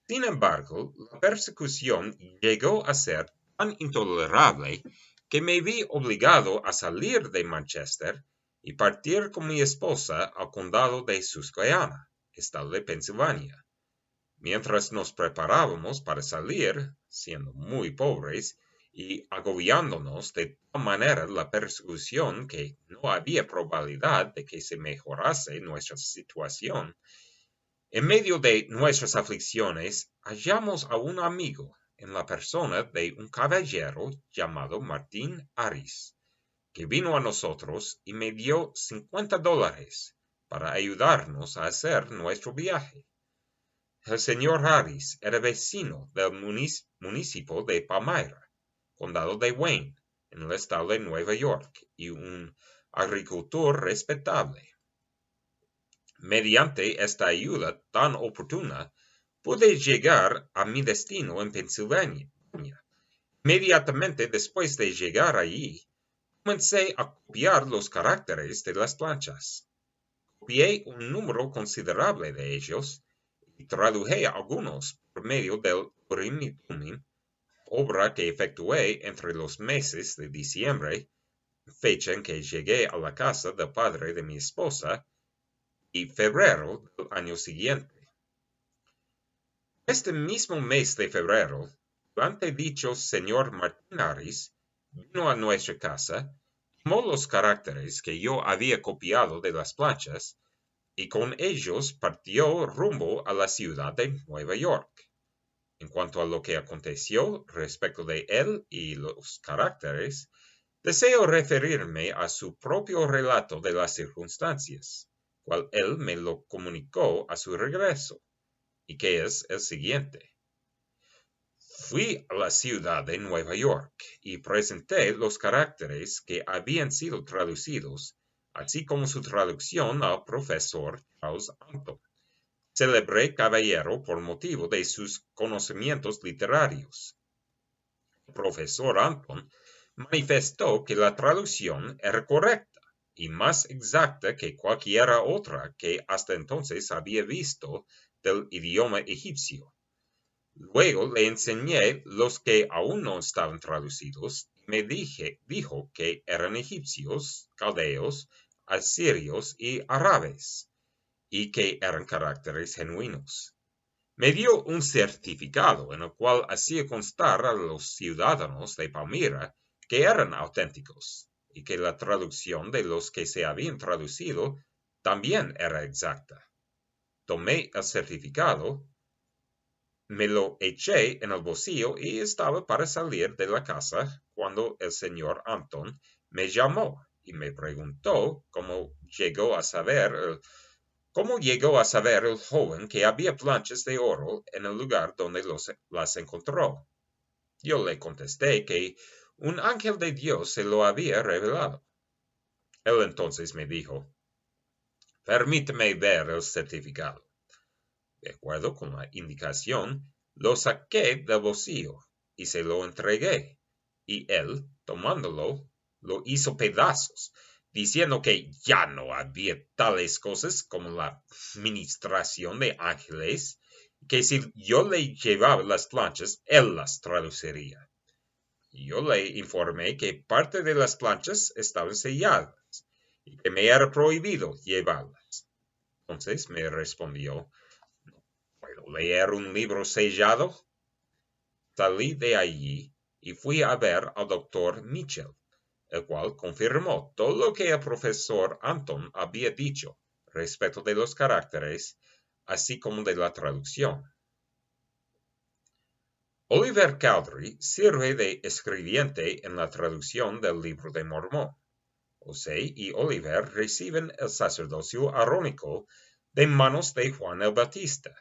Sin embargo, la persecución llegó a ser tan intolerable que me vi obligado a salir de Manchester y partir con mi esposa al condado de Susquehanna, estado de Pensilvania. Mientras nos preparábamos para salir, siendo muy pobres, y agobiándonos de tal manera la persecución que no había probabilidad de que se mejorase nuestra situación, en medio de nuestras aflicciones hallamos a un amigo en la persona de un caballero llamado Martín Harris, que vino a nosotros y me dio $50 para ayudarnos a hacer nuestro viaje. El señor Harris era vecino del municipio de Palmyra, condado de Wayne, en el estado de Nueva York, y un agricultor respetable. Mediante esta ayuda tan oportuna, pude llegar a mi destino en Pensilvania. Inmediatamente después de llegar allí, comencé a copiar los caracteres de las planchas. Copié un número considerable de ellos y traduje algunos por medio del Urim y Tumim, obra que efectué entre los meses de diciembre, fecha en que llegué a la casa del padre de mi esposa, y febrero del año siguiente. Este mismo mes de febrero, el antedicho señor Martín Harris vino a nuestra casa, tomó los caracteres que yo había copiado de las planchas y con ellos partió rumbo a la ciudad de Nueva York. En cuanto a lo que aconteció respecto de él y los caracteres, deseo referirme a su propio relato de las circunstancias, cual él me lo comunicó a su regreso, y que es el siguiente. Fui a la ciudad de Nueva York y presenté los caracteres que habían sido traducidos, así como su traducción al profesor Charles Anton, célebre caballero por motivo de sus conocimientos literarios. El profesor Anton manifestó que la traducción era correcta y más exacta que cualquiera otra que hasta entonces había visto del idioma egipcio. Luego le enseñé los que aún no estaban traducidos y dijo que eran egipcios, caldeos, asirios y árabes, y que eran caracteres genuinos. Me dio un certificado en el cual hacía constar a los ciudadanos de Palmira que eran auténticos y que la traducción de los que se habían traducido también era exacta. Tomé el certificado, me lo eché en el bolsillo y estaba para salir de la casa cuando el señor Anton me llamó y me preguntó cómo llegó a saber el joven que había planchas de oro en el lugar donde las encontró. Yo le contesté que un ángel de Dios se lo había revelado. Él entonces me dijo, permíteme ver el certificado. De acuerdo con la indicación, lo saqué del bolsillo y se lo entregué. Y él, tomándolo, lo hizo pedazos, diciendo que ya no había tales cosas como la ministración de ángeles, que si yo le llevaba las planchas, él las traduciría. Yo le informé que parte de las planchas estaban selladas y que me era prohibido llevarlas. Entonces me respondió, ¿puedo leer un libro sellado? Salí de allí y fui a ver al doctor Mitchell, el cual confirmó todo lo que el profesor Anton había dicho respecto de los caracteres, así como de la traducción. Oliver Cowdery sirve de escribiente en la traducción del Libro de Mormón. José y Oliver reciben el sacerdocio arónico de manos de Juan el Bautista.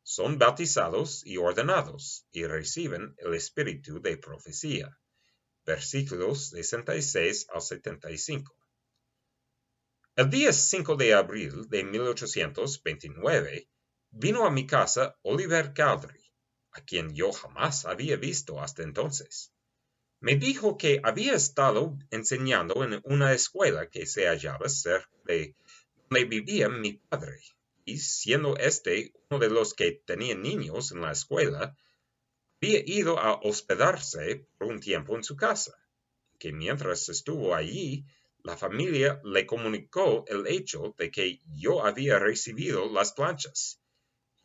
Son bautizados y ordenados y reciben el espíritu de profecía. Versículos 66 al 75. El día 5 de abril de 1829 vino a mi casa Oliver Cowdery, a quien yo jamás había visto hasta entonces. Me dijo que había estado enseñando en una escuela que se hallaba cerca de donde vivía mi padre, y siendo este uno de los que tenían niños en la escuela, había ido a hospedarse por un tiempo en su casa, que mientras estuvo allí, la familia le comunicó el hecho de que yo había recibido las planchas,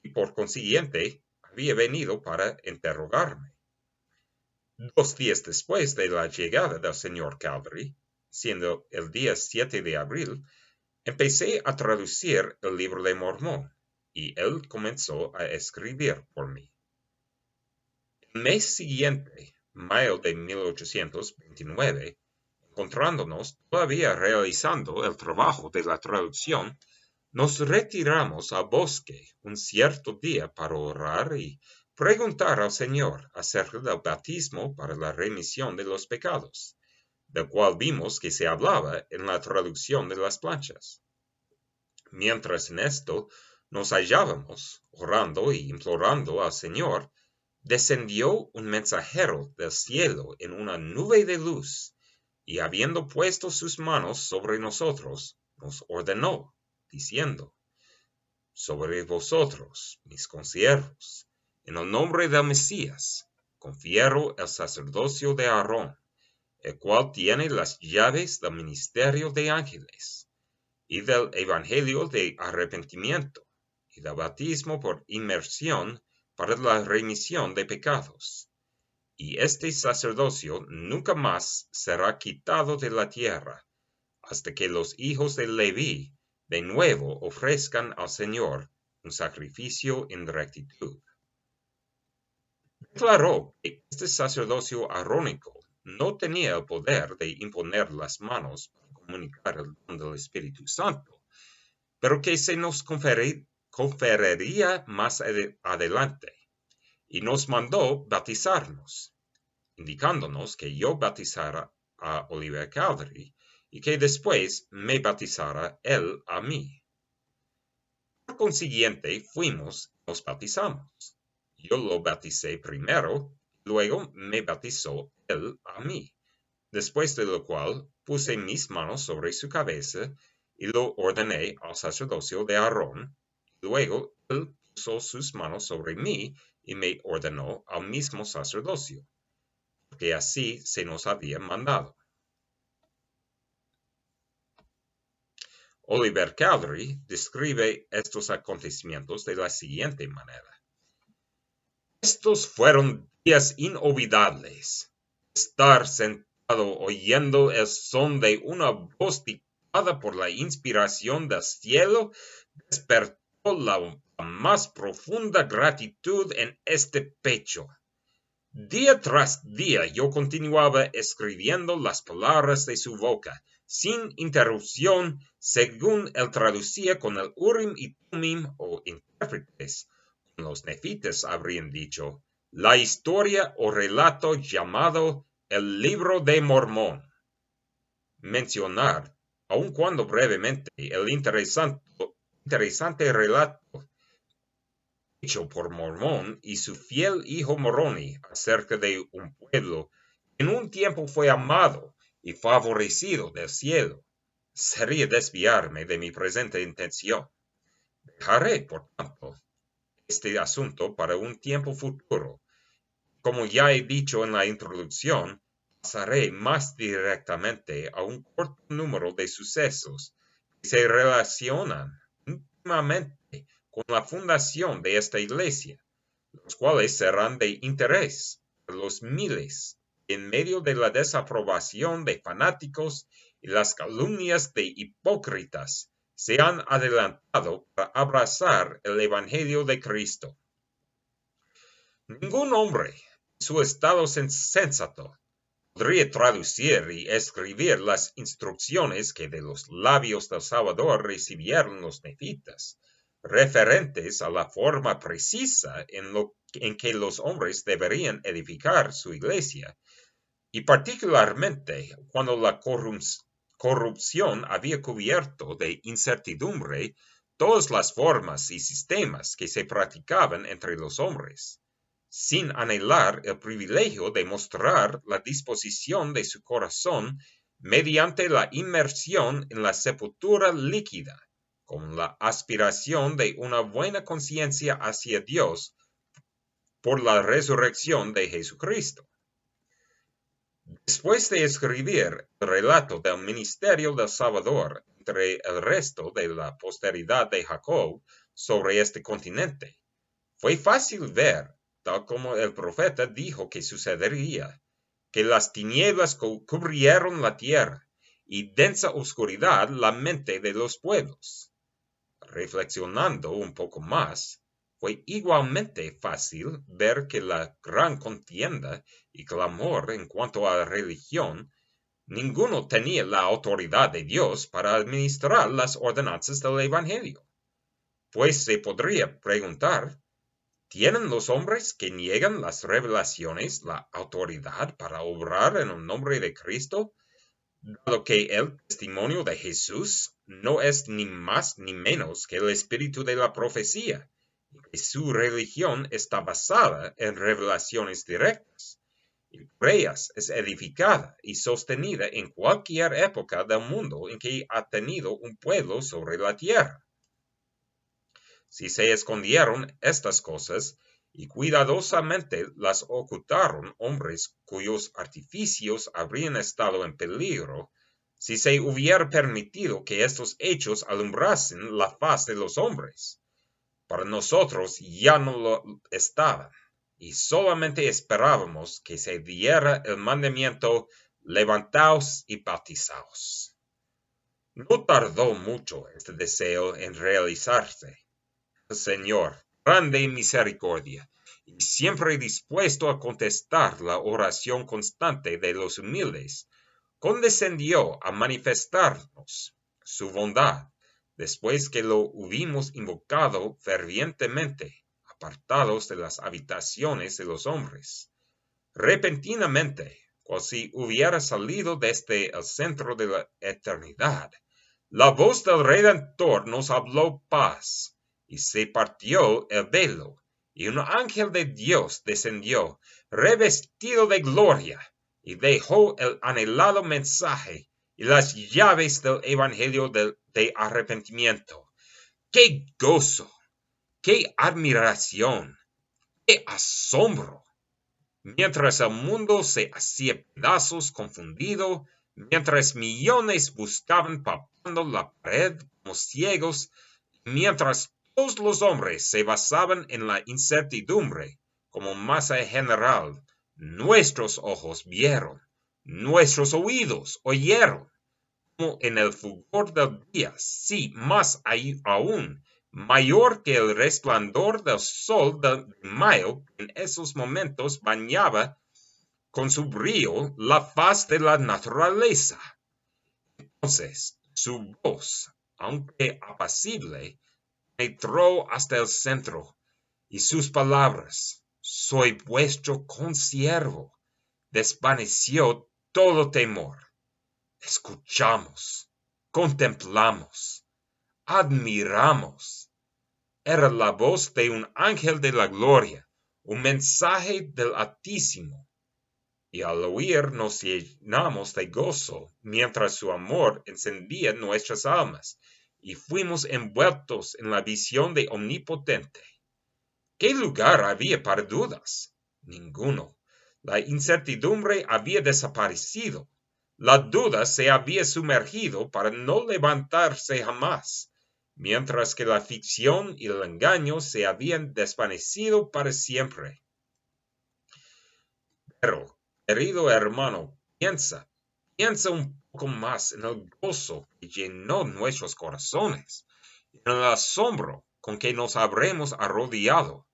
y por consiguiente había venido para interrogarme. 2 días después de la llegada del señor Cowdery, siendo el día 7 de abril, empecé a traducir el Libro de Mormón, y él comenzó a escribir por mí. El mes siguiente, mayo de 1829, encontrándonos todavía realizando el trabajo de la traducción, nos retiramos al bosque un cierto día para orar y preguntar al Señor acerca del bautismo para la remisión de los pecados, del cual vimos que se hablaba en la traducción de las planchas. Mientras en esto nos hallábamos, orando y implorando al Señor, descendió un mensajero del cielo en una nube de luz, y habiendo puesto sus manos sobre nosotros, nos ordenó, diciendo, sobre vosotros, mis consiervos, en el nombre del Mesías, confiero el sacerdocio de Aarón, el cual tiene las llaves del ministerio de ángeles, y del evangelio de arrepentimiento, y del bautismo por inmersión para la remisión de pecados. Y este sacerdocio nunca más será quitado de la tierra, hasta que los hijos de Leví de nuevo ofrezcan al Señor un sacrificio en rectitud. Declaró que este sacerdocio arónico no tenía el poder de imponer las manos para comunicar el don del Espíritu Santo, pero que se nos conferiría más adelante, y nos mandó bautizarnos, indicándonos que yo bautizara a Oliver Cowdery y que después me bautizara él a mí. Por consiguiente, fuimos y nos bautizamos. Yo lo bauticé primero, luego me bautizó él a mí, después de lo cual puse mis manos sobre su cabeza y lo ordené al sacerdocio de Aarón, y luego él puso sus manos sobre mí y me ordenó al mismo sacerdocio, porque así se nos había mandado. Oliver Cowdery describe estos acontecimientos de la siguiente manera. Estos fueron días inolvidables. Estar sentado oyendo el son de una voz dictada por la inspiración del cielo despertó la más profunda gratitud en este pecho. Día tras día yo continuaba escribiendo las palabras de su boca, sin interrupción, según él traducía con el Urim y Tumim o intérpretes. Los nefitas habrían dicho, la historia o relato llamado el Libro de Mormón. Mencionar, aun cuando brevemente, el interesante relato hecho por Mormón y su fiel hijo Moroni acerca de un pueblo que en un tiempo fue amado y favorecido del cielo, sería desviarme de mi presente intención. Dejaré, por tanto, este asunto para un tiempo futuro. Como ya he dicho en la introducción, pasaré más directamente a un corto número de sucesos que se relacionan íntimamente con la fundación de esta iglesia, los cuales serán de interés para los miles en medio de la desaprobación de fanáticos y las calumnias de hipócritas se han adelantado para abrazar el Evangelio de Cristo. Ningún hombre en su estado sensato podría traducir y escribir las instrucciones que de los labios del Salvador recibieron los nefitas, referentes a la forma precisa en que los hombres deberían edificar su iglesia, y particularmente cuando la corrupción había cubierto de incertidumbre todas las formas y sistemas que se practicaban entre los hombres, sin anhelar el privilegio de mostrar la disposición de su corazón mediante la inmersión en la sepultura líquida, con la aspiración de una buena conciencia hacia Dios por la resurrección de Jesucristo. Después de escribir el relato del ministerio del Salvador entre el resto de la posteridad de Jacob sobre este continente, fue fácil ver, tal como el profeta dijo que sucedería, que las tinieblas cubrieron la tierra y densa oscuridad la mente de los pueblos. Reflexionando un poco más, fue igualmente fácil ver que la gran contienda y clamor en cuanto a la religión, ninguno tenía la autoridad de Dios para administrar las ordenanzas del Evangelio. Pues se podría preguntar, ¿tienen los hombres que niegan las revelaciones la autoridad para obrar en el nombre de Cristo, dado que el testimonio de Jesús no es ni más ni menos que el espíritu de la profecía, y que su religión está basada en revelaciones directas, y por ellas es edificada y sostenida en cualquier época del mundo en que ha tenido un pueblo sobre la tierra? Si se escondieron estas cosas y cuidadosamente las ocultaron hombres cuyos artificios habrían estado en peligro, si se hubiera permitido que estos hechos alumbrasen la faz de los hombres, para nosotros ya no lo estaban, y solamente esperábamos que se diera el mandamiento: levantaos y bautizaos. No tardó mucho este deseo en realizarse. El Señor, grande en misericordia, y siempre dispuesto a contestar la oración constante de los humildes, condescendió a manifestarnos su bondad, después que lo hubimos invocado fervientemente, apartados de las habitaciones de los hombres. Repentinamente, cual si hubiera salido desde el centro de la eternidad, la voz del Redentor nos habló paz, y se partió el velo, y un ángel de Dios descendió, revestido de gloria, y dejó el anhelado mensaje y las llaves del evangelio de arrepentimiento. ¡Qué gozo! ¡Qué admiración! ¡Qué asombro! Mientras el mundo se hacía pedazos confundido, mientras millones buscaban palpando la pared como ciegos, mientras todos los hombres se basaban en la incertidumbre como masa general, nuestros ojos vieron, nuestros oídos oyeron, como en el fulgor del día, sí, más aún, mayor que el resplandor del sol de mayo, en esos momentos bañaba con su brillo la faz de la naturaleza. Entonces, su voz, aunque apacible, penetró hasta el centro, y sus palabras, soy vuestro consiervo, desvaneció todo temor. Escuchamos, contemplamos, admiramos. Era la voz de un ángel de la gloria, un mensaje del Altísimo. Y al oír nos llenamos de gozo, mientras su amor encendía nuestras almas, y fuimos envueltos en la visión de Omnipotente. ¿Qué lugar había para dudas? Ninguno. La incertidumbre había desaparecido. La duda se había sumergido para no levantarse jamás, mientras que la ficción y el engaño se habían desvanecido para siempre. Pero, querido hermano, piensa un poco más en el gozo que llenó nuestros corazones, en el asombro con que nos habremos arrodillado,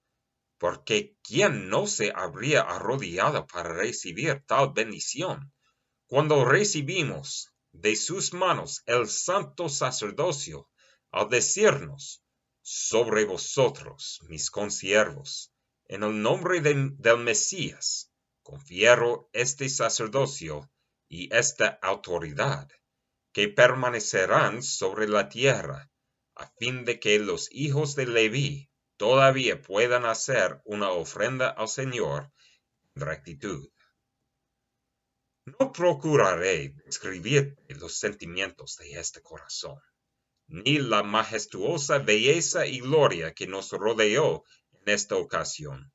porque ¿quién no se habría arrodillado para recibir tal bendición? Cuando recibimos de sus manos el santo sacerdocio, al decirnos, sobre vosotros, mis consiervos, en el nombre del Mesías, confiero este sacerdocio y esta autoridad, que permanecerán sobre la tierra, a fin de que los hijos de Leví todavía puedan hacer una ofrenda al Señor en rectitud. No procuraré describirte los sentimientos de este corazón, ni la majestuosa belleza y gloria que nos rodeó en esta ocasión.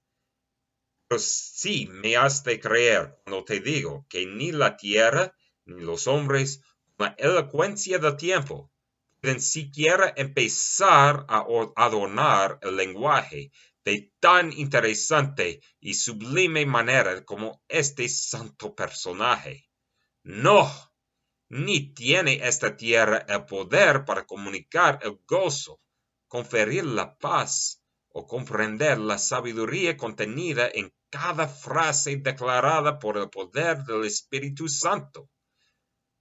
Pero sí me has de creer cuando te digo que ni la tierra ni los hombres, con la elocuencia del tiempo, pueden siquiera empezar a adornar el lenguaje de tan interesante y sublime manera como este santo personaje. No, ni tiene esta tierra el poder para comunicar el gozo, conferir la paz o comprender la sabiduría contenida en cada frase declarada por el poder del Espíritu Santo.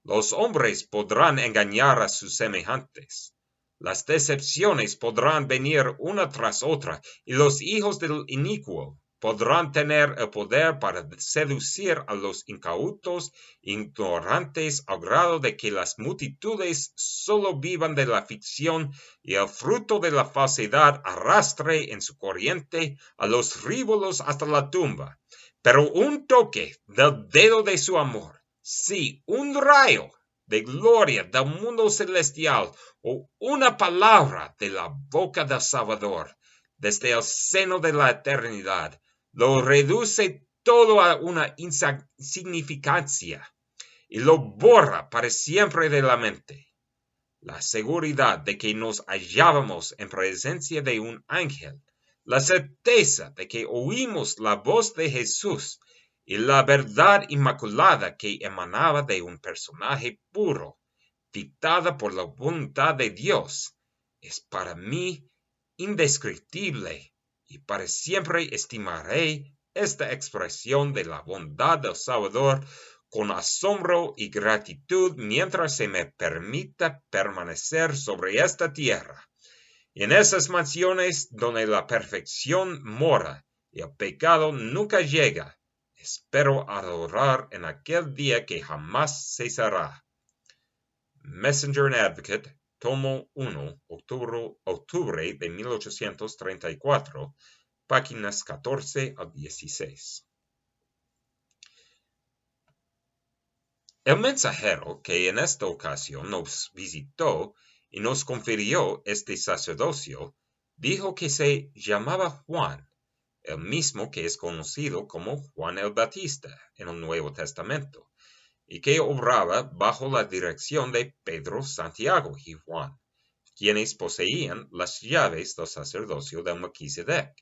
Los hombres podrán engañar a sus semejantes. Las decepciones podrán venir una tras otra, y los hijos del inicuo podrán tener el poder para seducir a los incautos e ignorantes al grado de que las multitudes solo vivan de la ficción y el fruto de la falsedad arrastre en su corriente a los frívolos hasta la tumba. Pero un toque del dedo de su amor, sí, un rayo de gloria del mundo celestial o una palabra de la boca del Salvador desde el seno de la eternidad, lo reduce todo a una insignificancia y lo borra para siempre de la mente. La seguridad de que nos hallábamos en presencia de un ángel, la certeza de que oímos la voz de Jesús y la verdad inmaculada que emanaba de un personaje puro, dictada por la voluntad de Dios, es para mí indescriptible, y para siempre estimaré esta expresión de la bondad del Salvador con asombro y gratitud mientras se me permita permanecer sobre esta tierra. Y en esas mansiones donde la perfección mora y el pecado nunca llega, espero adorar en aquel día que jamás cesará. Messenger and Advocate, tomo 1, octubre de 1834, páginas 14 a 16. El mensajero que en esta ocasión nos visitó y nos confirió este sacerdocio, dijo que se llamaba Juan, el mismo que es conocido como Juan el Bautista en el Nuevo Testamento, y que obraba bajo la dirección de Pedro, Santiago y Juan, quienes poseían las llaves del sacerdocio de Melquisedec,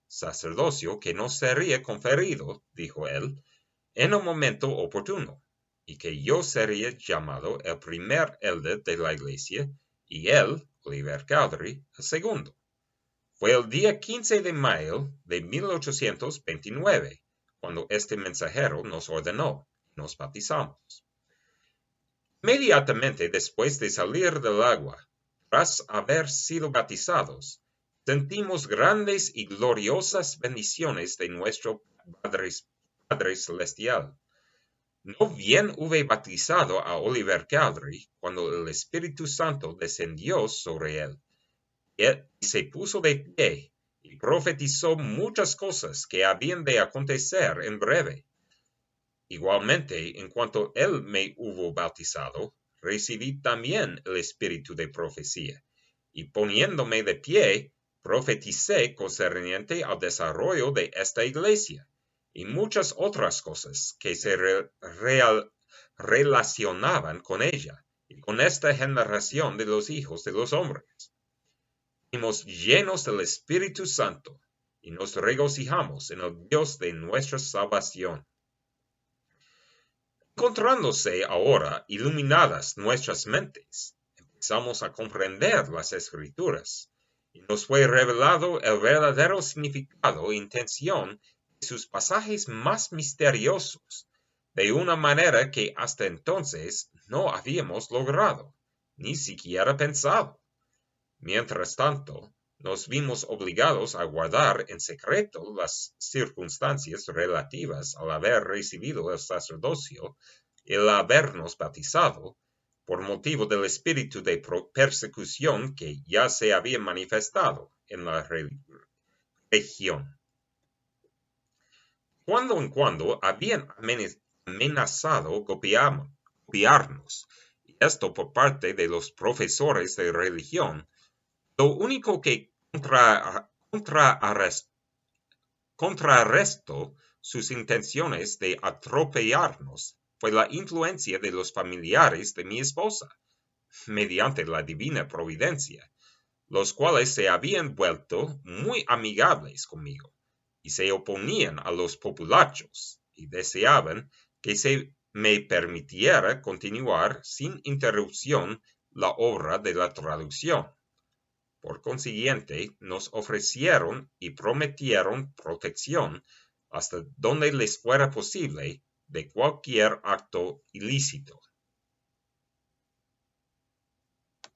sacerdocio que no sería conferido, dijo él, en el momento oportuno, y que yo sería llamado el primer elde de la iglesia, y él, Oliver Cowdery, el segundo. Fue el día 15 de mayo de 1829, cuando este mensajero nos ordenó y nos bautizamos. Inmediatamente después de salir del agua, tras haber sido bautizados, sentimos grandes y gloriosas bendiciones de nuestro Padre Celestial. No bien hube bautizado a Oliver Cowdery cuando el Espíritu Santo descendió sobre él, y se puso de pie y profetizó muchas cosas que habían de acontecer en breve. Igualmente, en cuanto él me hubo bautizado, recibí también el espíritu de profecía, y poniéndome de pie, profeticé concerniente al desarrollo de esta iglesia, y muchas otras cosas que se relacionaban con ella, y con esta generación de los hijos de los hombres. Fuimos llenos del Espíritu Santo, y nos regocijamos en el Dios de nuestra salvación. Encontrándose ahora iluminadas nuestras mentes, empezamos a comprender las Escrituras, y nos fue revelado el verdadero significado e intención de sus pasajes más misteriosos, de una manera que hasta entonces no habíamos logrado, ni siquiera pensado. Mientras tanto, nos vimos obligados a guardar en secreto las circunstancias relativas al haber recibido el sacerdocio y el habernos bautizado, por motivo del espíritu de persecución que ya se había manifestado en la región. Cuando en cuando habían amenazado copiarnos, y esto por parte de los profesores de religión. Lo único que contrarrestó sus intenciones de atropellarnos fue la influencia de los familiares de mi esposa, mediante la divina providencia, los cuales se habían vuelto muy amigables conmigo, y se oponían a los populachos, y deseaban que se me permitiera continuar sin interrupción la obra de la traducción. Por consiguiente, nos ofrecieron y prometieron protección hasta donde les fuera posible de cualquier acto ilícito.